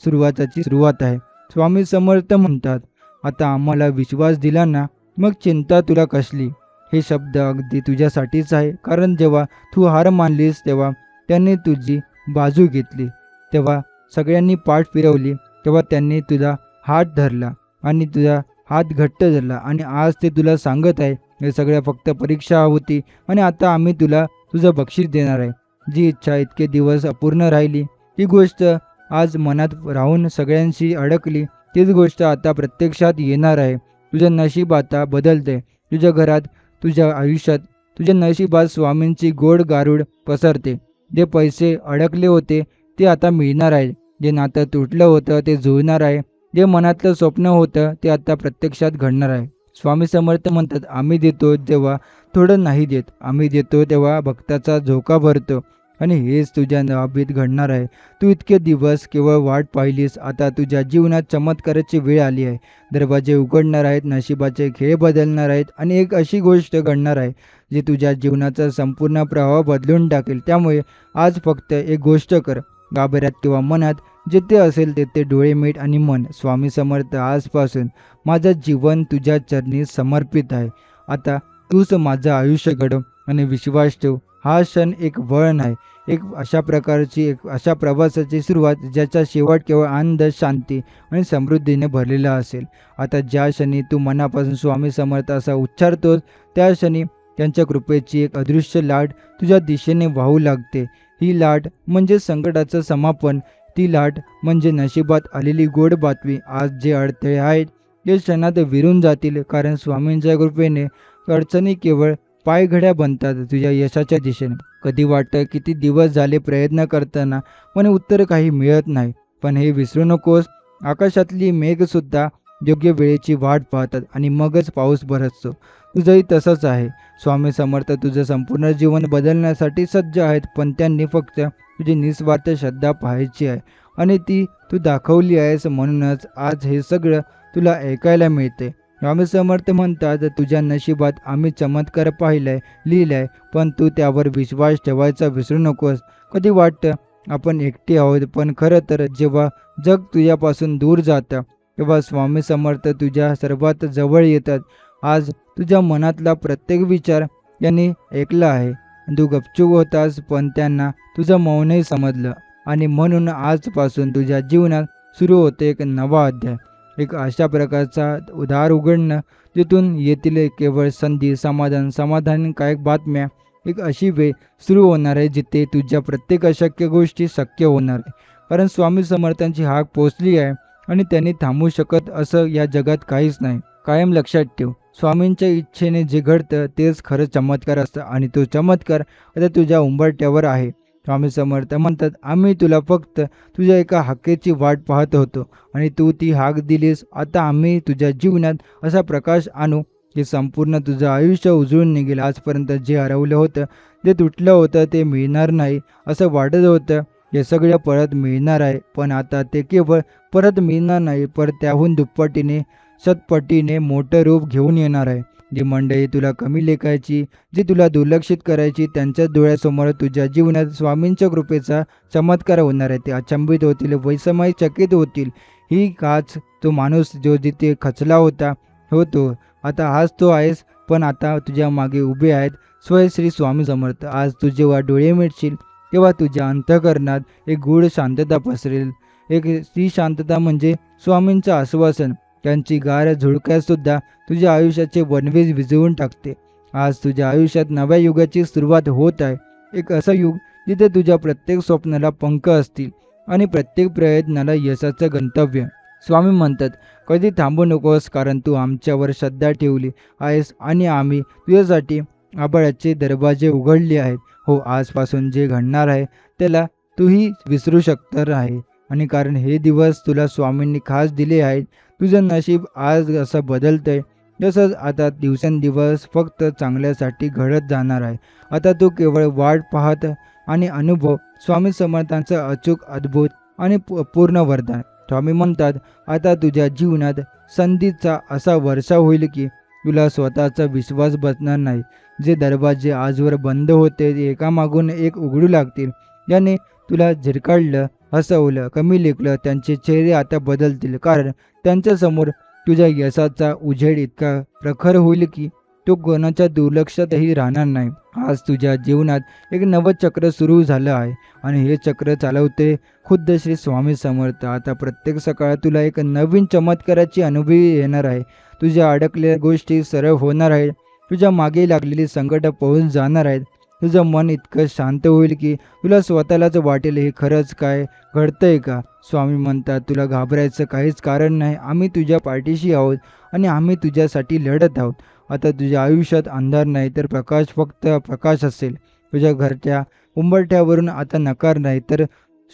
सुरुवाताची सुरुवात आहे. स्वामी समर्थ म्हणतात, आता आम्हाला विश्वास दिला ना, मग चिंता तुला कसली. हे शब्द अगदी तुझ्यासाठीच आहे, कारण जेव्हा तू हार मानलीस तेव्हा त्यांनी तुझी बाजू घेतली. तेव्हा सगळ्यांनी पाठ फिरवली, तेव्हा त्यांनी तुझा हात धरला. आणि तुझा हात घट्ट धरला आणि आज ते तुला सांगत आहे हे सगळ्या फक्त परीक्षा होती आणि आता आम्ही तुला तुझं बक्षीस देणार आहे. जी इच्छा इतके दिवस अपूर्ण राहिली, ही गोष्ट आज मनात राहून सगळ्यांशी अडकली, तीच गोष्ट आता प्रत्यक्षात येणार आहे. तुझं नशीब आता बदलते. तुझ्या घरात, तुझ्या आयुष्यात, तुझ्या नशिबात स्वामींची गोड गारुड पसरते. जे पैसे अडकले होते ते आता मिळणार आहे. जे नातं तुटलं होतं ते जुळणार आहे. जे मनातलं स्वप्न होतं ते आता प्रत्यक्षात घडणार आहे. स्वामी समर्थ म्हणतात, आम्ही देतो जेव्हा थोडं नाही देत, आम्ही देतो तेव्हा भक्ताचा झोका भरतो आणि हेच तुझ्या बाबतीत घडणार आहे. तू इतके दिवस केवळ वाट पाहिलीस, आता तुझ्या जीवनात चमत्काराची वेळ आली आहे. दरवाजे उघडणार आहेत, नशिबाचे खेळ बदलणार आहेत आणि एक अशी गोष्ट घडणार आहे जी तुझ्या जीवनाचा संपूर्ण प्रवाह बदलून टाकेल. त्यामुळे आज फक्त एक गोष्ट कर, गाभाऱ्यात किंवा मनात जिथे असेल तेथे डोळे मीट आणि मन, स्वामी समर्थ आजपासून माझं जीवन तुझ्या चरणी समर्पित आहे. आता तूच माझं आयुष्य घडव आणि विश्वास ठेव. हा क्षण एक वळण आहे, एक अशा प्रवासाची सुरुवात ज्याचा शेवट केवळ आनंद, शांती आणि समृद्धीने भरलेला असेल. आता ज्या क्षणी तू मनापासून स्वामी समर्थ असा उच्चारतोस, त्या क्षणी त्यांच्या कृपेची एक अदृश्य लाट तुझ्या दिशेने वाहू लागते. ही लाट म्हणजे संकटाचं समापन. ती लाट म्हणजे नशिबात आलेली गोड बातमी. आज जे अडथळे आहेत ते क्षणात विरून जातील, कारण स्वामींच्या कृपेने अडचणी केवळ पायघड्या बनतात तुझ्या यशाच्या दिशेने. कधी वाटतं किती दिवस झाले प्रयत्न करताना पण उत्तर काही मिळत नाही, पण हे विसरू नकोस, आकाशातली मेघसुद्धा योग्य वेळेची वाट पाहतात आणि मगच पाऊस बरसतो. तुझंही तसंच आहे. स्वामी समर्थ तुझं संपूर्ण जीवन बदलण्यासाठी सज्ज आहेत, पण त्यांनी फक्त तुझी निस्वार्थ श्रद्धा पाहायची आहे आणि ती तू दाखवली आहेस. म्हणूनच आज हे सगळं तुला ऐकायला मिळते. स्वामी समर्थ म्हणतात, तुझ्या नशिबात आम्ही चमत्कार पाहिलाय, लिहिलाय, पण तू त्यावर विश्वास ठेवायचा विसरू नकोस. कधी वाटतं आपण एकटे आहोत, पण खरं तर जेव्हा जग तुझ्यापासून दूर जातं तेव्हा स्वामी समर्थ तुझ्या सर्वात जवळ येतात. आज तुझ्या मनातला प्रत्येक विचार त्यांनी ऐकला आहे. तू गपचूप होतास, पण त्यांना तुझं मौनही समजलं आणि म्हणून आजपासून तुझ्या जीवनात सुरू होते एक नवा अध्याय. एक अशा प्रकारचा उधार उघडणं जिथून येतील केवळ संधी, समाधान, समाधानकारक बातम्या. एक अशी वेळ सुरू होणार आहे जिथे तुझ्या प्रत्येक अशक्य गोष्टी शक्य होणार आहे, कारण स्वामी समर्थांची हाक पोचली आहे आणि त्यांनी थांबू शकत असं या जगात काहीच नाही. कायम लक्षात ठेव, स्वामींच्या इच्छेने जे घडतं तेच खरं चमत्कार असतं आणि तो चमत्कार आता तुझ्या उंबरठ्यावर आहे. स्वामी समर्थ म्हणतात, आम्ही तुला फक्त तुझ्या एका हाकेची वाट पाहत होतो आणि तू ती हाक दिलीस. आता आम्ही तुझ्या जीवनात असा प्रकाश आणू की संपूर्ण तुझं आयुष्य उजळून निघेल. आजपर्यंत जे हरवलं होतं, जे तुटलं होतं, ते मिळणार नाही असं वाटत होतं, हे सगळं परत मिळणार आहे. पण आता ते केवळ परत मिळणार नाही, पर त्याहून दुप्पटीने, शतपटीने मोठं रूप घेऊन येणार आहे. जी मंडळी तुला कमी लेखायची, जी तुला दुर्लक्षित करायची, त्यांच्याच डोळ्यासमोर तुझ्या जीवनात स्वामींच्या कृपेचा चमत्कार होणार आहे. ते अचंबित होतील, वैषम्य चकित होतील. ही काच, तो माणूस जो जिथे खचला होता तो आता हाच तो आहेस, पण आता तुझ्या मागे उभे आहेत स्वयं श्री स्वामी समर्थ. आज तू जेव्हा डोळे मिटशील तेव्हा तुझ्या अंतःकरणात एक गूढ शांतता पसरेल. ती शांतता म्हणजे स्वामींचं आश्वासन. त्यांची गार झुळक्यासुद्धा तुझ्या आयुष्याचे वनवेज विझवून टाकते. आज तुझ्या आयुष्यात नव्या युगाची सुरुवात होत आहे. एक असं युग जिथे तुझ्या प्रत्येक स्वप्नाला पंख असतील आणि प्रत्येक प्रयत्नाला यशाचं गंतव्य. स्वामी म्हणतात, कधी थांबू नकोस, कारण तू आमच्यावर श्रद्धा ठेवली आहेस आणि आम्ही तुझ्यासाठी आभाळाचे दरवाजे उघडले आहेत. हो, आजपासून जे घडणार आहे त्याला तूही विसरू शकणार आहे, आणि कारण हे दिवस तुला स्वामींनी खास दिले आहेत. तुझं नशीब आज असं बदलतंय तसंच आता दिवसेंदिवस फक्त चांगल्यासाठी घडत जाणार आहे. आता तू केवळ वाट पाहत आणि अनुभव स्वामी समर्थांचं अचूक, अद्भुत आणि पूर्ण वरदान. स्वामी म्हणतात, आता तुझ्या जीवनात संधीचा असा वर्षाव होईल की तुला स्वतःचा विश्वास बसणार नाही. जे दरवाजे आजवर बंद होते ते एकामागून एक उघडू लागतील. ज्याने तुला झिरकाळलं, हसवलं, कमी लेखलं, त्यांचे चेहरे आता बदलतील, कारण त्यांच्यासमोर तुझ्या यशाचा उजेड इतका प्रखर होईल की तो कोणाच्या दुर्लक्षातही राहणार नाही. आज तुझ्या जीवनात एक नवं चक्र सुरू झालं आहे आणि हे चक्र चालवते खुद्द श्री स्वामी समर्थ. आता प्रत्येक सकाळ तुला एक नवीन चमत्काराची अनुभूती येणार आहे. तुझ्या अडकलेल्या गोष्टी सरळ होणार आहेत. तुझ्या मागे लागलेली संकटं पळून जाणार आहेत. तुझं मन इतकं शांत होईल की तुला स्वतःलाच वाटेल हे खरंच काय घडतंय का. स्वामी म्हणतात तुला घाबरायचं काहीच कारण नाही. आम्ही तुझ्या पाठीशी आहोत आणि आम्ही तुझ्यासाठी लढत आहोत. आता तुझ्या आयुष्यात अंधार नाही तर प्रकाश, फक्त प्रकाश असेल. तुझ्या घरच्या उंबरठ्यावरून आता नकार नाही तर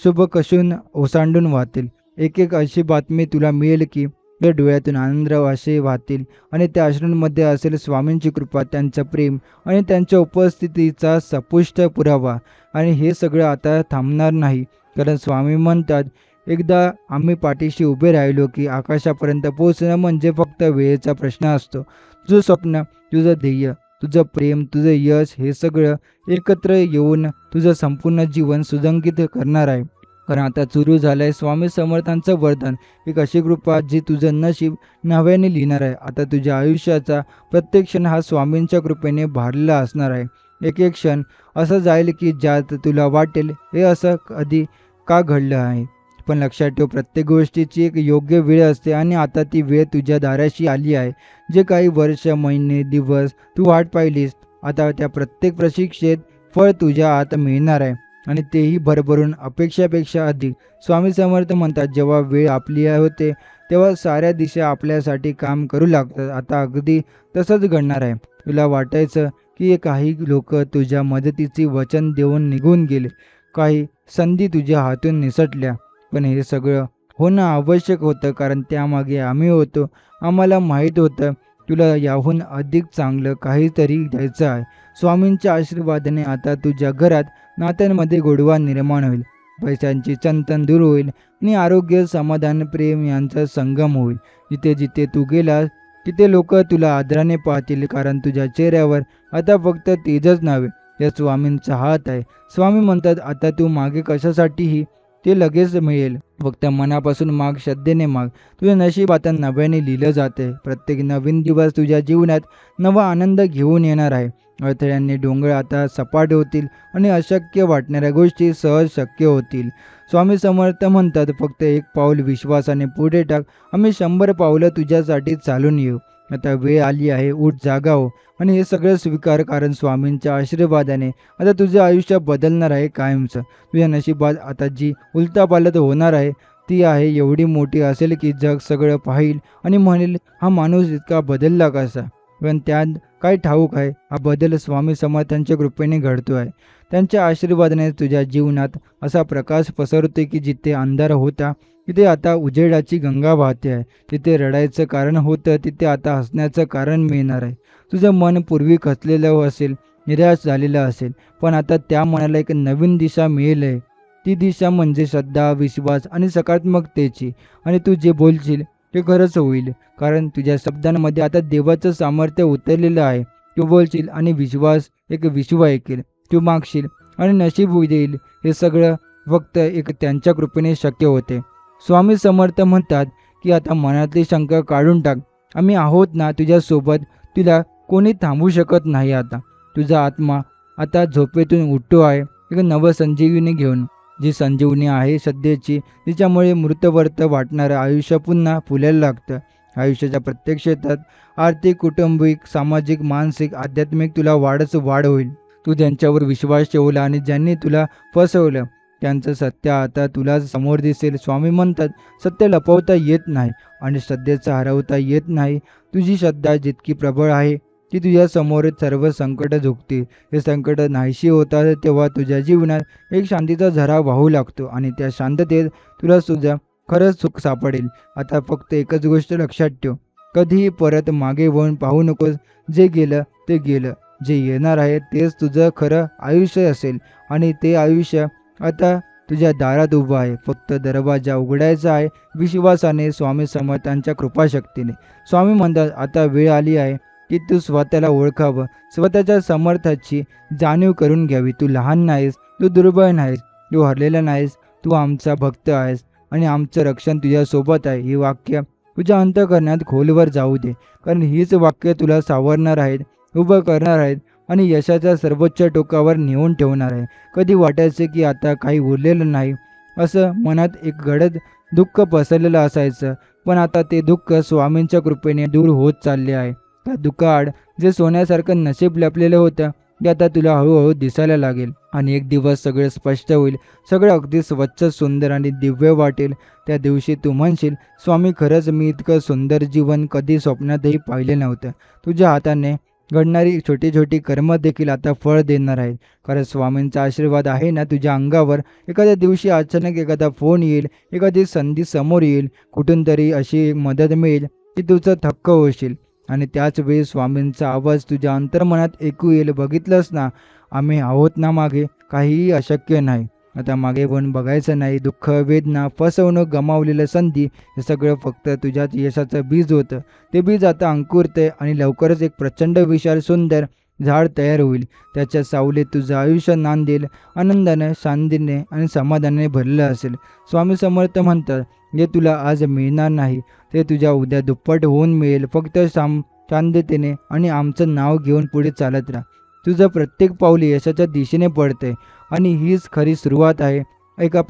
शुभ कशून ओसांडून वाहतील. एक एक अशी बातमी तुला मिळेल की त्या डोळ्यातून आनंद असे वाहतील आणि त्या अश्रूंमध्ये असेल स्वामींची कृपा, त्यांचं प्रेम आणि त्यांच्या उपस्थितीचा सपुष्ट पुरावा. आणि हे सगळं आता थांबणार नाही, कारण स्वामी म्हणतात एकदा आम्ही पाठीशी उभे राहिलो की आकाशापर्यंत पोहोचणं म्हणजे फक्त वेळेचा प्रश्न असतो. तुझं स्वप्न, तुझं ध्येय, तुझं प्रेम, तुझं यश हे सगळं एकत्र येऊन तुझं संपूर्ण जीवन सुसंगीत करणार आहे. कारण आता सुरू झालं आहे स्वामी समर्थांचं वरदान, एक अशी कृपा जी तुझं नशीब नव्याने लिहिणार आहे. आता तुझ्या आयुष्याचा प्रत्येक क्षण हा स्वामींच्या कृपेने भरलेला असणार आहे. एक एक क्षण असं जाईल की ज्यात तुला वाटेल हे असं कधी का घडलं आहे. पण लक्षात ठेव, प्रत्येक गोष्टीची एक योग्य वेळ असते आणि आता ती वेळ तुझ्या दाराशी आली आहे. जे काही वर्ष, महिने, दिवस तू वाट पाहिलीस, आता त्या प्रत्येक प्रतीक्षेत फळ तुझ्या आत मिळणार आहे आणि तेही भरभरून, अपेक्षापेक्षा अधिक. स्वामी समर्थ म्हणतात जेव्हा वेळ आपली होते तेव्हा साऱ्या दिशा आपल्यासाठी काम करू लागतात. आता अगदी तसंच घडणार आहे. तुला वाटायचं की काही लोक तुझ्या मदतीची वचन देऊन निघून गेले, काही संधी तुझ्या हातून निसटल्या, पण हे सगळं होणं आवश्यक होतं कारण त्यामागे आम्ही होतो. आम्हाला माहीत होतं तुला याहून अधिक चांगलं काहीतरी द्यायचं आहे. स्वामींच्या आशीर्वादाने आता तुझ्या घरात, नात्यांमध्ये गोडवा निर्माण होईल, पैशांची चंतन दूर होईल आणि आरोग्य, समाधान, प्रेम यांचा संगम होईल. जिथे जिथे तू गेलास तिथे लोक तुला आदराने पाहतील, कारण तुझ्या चेहऱ्यावर आता फक्त तेजच नव्हे, या स्वामींचा हात आहे. स्वामी म्हणतात आता तू मागे कशासाठीही ते लगेच मिळेल. फक्त मनापासून माग, श्रद्धेने माग. तुझं नशीब आता नव्याने लिहिलं जाते. प्रत्येक नवीन दिवस तुझ्या जीवनात नवा आनंद घेऊन येणार आहे. अडथळ्यांनी डोंगर आता सपाट होतील आणि अशक्य वाटणाऱ्या गोष्टी सहज शक्य होतील. स्वामी समर्थ म्हणतात फक्त एक पाऊल विश्वासाने पुढे टाक, आम्ही 100 पावलं तुझ्यासाठी चालून येऊ. आता वेळ आली आहे, उठ, जागा हो आणि हे सगळं स्वीकार, कारण स्वामींच्या आशीर्वादाने आता तुझं आयुष्य बदलणार आहे कायमचं. तुझ्या नशिबात आता जी उलथापालथ होणार आहे ती आहे एवढी मोठी असेल की जग सगळं पाहिल आणि म्हणेल हा माणूस इतका बदलला कसा. पण त्यात काय ठाऊक आहे, हा बदल स्वामी समर्थांच्या कृपेने घडतो आहे. त्यांच्या आशीर्वादाने तुझ्या जीवनात असा प्रकाश पसरतोय की जिथे अंधार होता तिथे आता उजेडाची गंगा वाहते आहे. तिथे रडायचं कारण होतं तिथे आता हसण्याचं कारण मिळणार आहे. तुझं मन पूर्वी खचलेलं असेल, निराश झालेलं असेल, पण आता त्या मनाला एक नवीन दिशा मिळेल आहे. ती दिशा म्हणजे श्रद्धा, विश्वास आणि सकारात्मकतेची. आणि तू जे बोलशील ते खरंच होईल, कारण तुझ्या शब्दांमध्ये आता देवाचं सामर्थ्य उतरलेलं आहे. तू बोलशील आणि विश्वास एक विश्व ऐकेल. तू मागशील आणि नशीब होऊ देईल. हे सगळं फक्त एक त्यांच्या कृपेने शक्य होते. स्वामी समर्थ म्हणतात की आता मनातली शंका काढून टाक, आम्ही आहोत ना तुझ्यासोबत. तुला कोणी थांबवू शकत नाही. आता तुझा आत्मा आता झोपेतून उठतो आहे एक नवं संजीवनी घेऊन, जी संजीवनी आहे सध्याची, जिच्यामुळे मृतवर्त वाटणारं आयुष्य पुन्हा फुलायला लागतं. आयुष्याच्या प्रत्येक क्षेत्रात, आर्थिक, कौटुंबिक, सामाजिक, मानसिक, आध्यात्मिक तुला वाढ होईल. तू ज्यांच्यावर विश्वास ठेवला आणि ज्यांनी तुला फसवलं त्यांचं सत्य आता तुला समोर दिसेल. स्वामी म्हणतात सत्य लपवता येत नाही आणि श्रद्धेचं हरवता येत नाही. तुझी श्रद्धा जितकी प्रबळ आहे ती तुझ्या समोर सर्व संकट झुकतील. हे संकट नाहीशी होतात तेव्हा तुझ्या जीवनात एक शांतीचा झरा वाहू लागतो आणि त्या शांततेत तुला तुझं खरंच सुख सापडेल. आता फक्त एकच गोष्ट लक्षात ठेव, कधीही परत मागे वळून पाहू नकोस. जे गेलं ते गेलं, जे येणार आहे तेच तुझं खरं आयुष्य असेल आणि ते आयुष्य आता तुझ्या दारात उभं आहे. फक्त दरवाजा उघडायचा आहे विश्वासाने, स्वामी समर्थांच्या कृपाशक्तीने. स्वामी म्हणतात आता वेळ आली आहे की तू स्वतःला ओळखावं, स्वतःच्या समर्थाची जाणीव करून घ्यावी. तू लहान नाहीस, तू दुर्बळ नाहीस, तू हरलेला नाहीस, तू आमचा भक्त आहेस आणि आमचं रक्षण तुझ्यासोबत आहे. ही वाक्य तुझ्या अंतःकरणात खोलवर जाऊ दे, कारण हीच वाक्य तुला सावरणार आहेत उभं करणार आहेत आणि यशाच्या सर्वोच्च टोकावर नेऊन ठेवणार आहे. कधी वाटायचे की आता काही उरलेलं नाही, असं मनात एक गडद दुःख पसरलेलं असायचं. पण आता ते दुःख स्वामींच्या कृपेने दूर होत चालले आहे. त्या दुःखाआड जे सोन्यासारखं नशीब लपलेलं होतं ते आता तुला हळूहळू दिसायला लागेल आणि एक दिवस सगळं स्पष्ट होईल. सगळं अगदी स्वच्छ, सुंदर आणि दिव्य वाटेल. त्या दिवशी तू म्हणशील, स्वामी खरंच मी इतकं सुंदर जीवन कधी स्वप्नातही पाहिले नव्हतं. तुझ्या हाताने घडणारी छोटी छोटी कर्म देखील आता फळ देणार आहेत. कारण स्वामींचा आशीर्वाद आहे ना तुझ्या अंगावर. एखाद्या दिवशी अचानक एखादा फोन येईल, एखादी संधी समोर येईल, कुठून तरी अशी मदत मिळेल की तुझं थक्क होशील आणि त्याच वेळी स्वामींचा आवाज तुझ्या अंतर्मनात ऐकू येईल, बघितलंस ना, आम्ही आहोत ना मागे, काहीही अशक्य नाही. आता मागे पण बघायचं नाही. दुःख, वेदना, फसवणूक, गमावलेलं संधी हे सगळं फक्त तुझ्याच यशाचं बीज होतं. ते बीज आता अंकुरते आणि लवकरच एक प्रचंड विशाल सुंदर झाड तयार होईल. त्याच्या सावलीत तुझं आयुष्य नांदेल, आनंदाने, शांतीने आणि समाधानाने भरलेलं असेल. स्वामी समर्थ म्हणतात, जे तुला आज मिळणार नाही ते तुझ्या उद्या दुप्पट होऊन मिळेल. फक्त शांततेने आणि आमचं नाव घेऊन पुढे चालत राहा. तुझं प्रत्येक पाऊल यशाच्या दिशेने पडतंय आणि हीच खरी सुरुवात आहे एका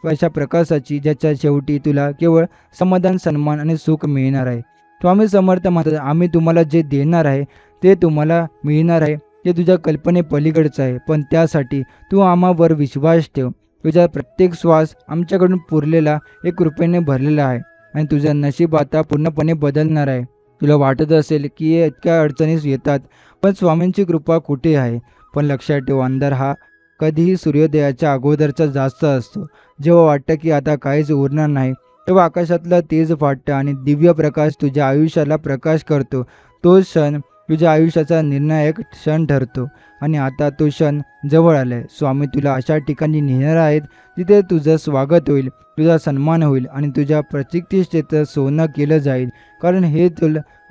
अशा प्रकाशाची, ज्याच्या शेवटी तुला केवळ समाधान, सन्मान आणि सुख मिळणार आहे. स्वामी समर्थ म्हणतात, आम्ही तुम्हाला जे देणार आहे ते तुम्हाला मिळणार आहे. ते तुझ्या कल्पनेपलीकडचं आहे. पण त्यासाठी तू आम्हावर विश्वास ठेव. तुझा प्रत्येक श्वास आमच्याकडून पुरलेला एक कृपेने भरलेला आहे आणि तुझं नशीब आता पूर्णपणे बदलणार आहे. तुला वाटत असेल की हे इतक्या अडचणीस येतात, पण स्वामींची कृपा कुठे आहे? पण लक्षात ठेव, अंधार हा कधीही सूर्योदयाच्या अगोदरचा जास्त असतो. जेव्हा वाटतं की आता काहीच उरणार नाही, तेव्हा आकाशातलं तेज फाटतं आणि दिव्य प्रकाश तुझ्या आयुष्याला प्रकाश करतो. तो क्षण तुझ्या आयुष्याचा निर्णायक क्षण ठरतो आणि आता तो क्षण जवळ आलाय. स्वामी तुला अशा ठिकाणी नेणार आहेत जिथे तुझं स्वागत होईल, तुझा सन्मान होईल आणि तुझ्या प्रतिष्ठेचं सोनं केलं जाईल. कारण हे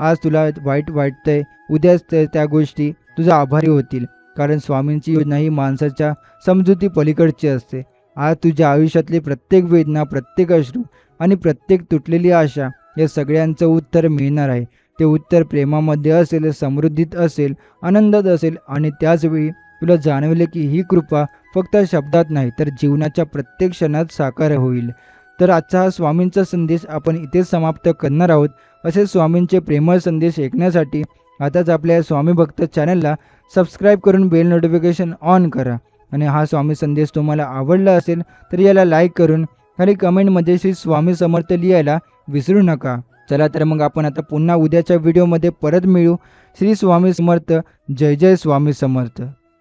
आज तुला वाईट वाटतंय, उद्याच त्या गोष्टी तुझा आभारी होतील. कारण स्वामींची योजना ही माणसाच्या समजुती पलीकडची असते. आज तुझ्या आयुष्यातली प्रत्येक वेदना, प्रत्येक अश्रू आणि प्रत्येक तुटलेली आशा या सगळ्यांचं उत्तर मिळणार आहे. ते उत्तर प्रेमामध्ये असेल, समृद्धीत असेल, आनंदात असेल आणि त्याचवेळी तुला जाणवले की ही कृपा फक्त शब्दात नाही तर जीवनाच्या प्रत्येक क्षणात साकार होईल. तर आजचा हा स्वामींचा संदेश आपण इथेच समाप्त करणार आहोत. असे स्वामींचे प्रेमळ संदेश ऐकण्यासाठी आताच आपल्या स्वामी भक्त चॅनलला सबस्क्राईब करून बेल नोटिफिकेशन ऑन करा. आणि हा स्वामी संदेश तुम्हाला आवडला असेल तर याला लाईक करून खाली कमेंटमध्ये श्री स्वामी समर्थ लिहायला विसरू नका. चला तर मग आपण आता पुन्हा उद्याच्या व्हिडिओमध्ये परत मिळू. श्री स्वामी समर्थ. जय जय स्वामी समर्थ.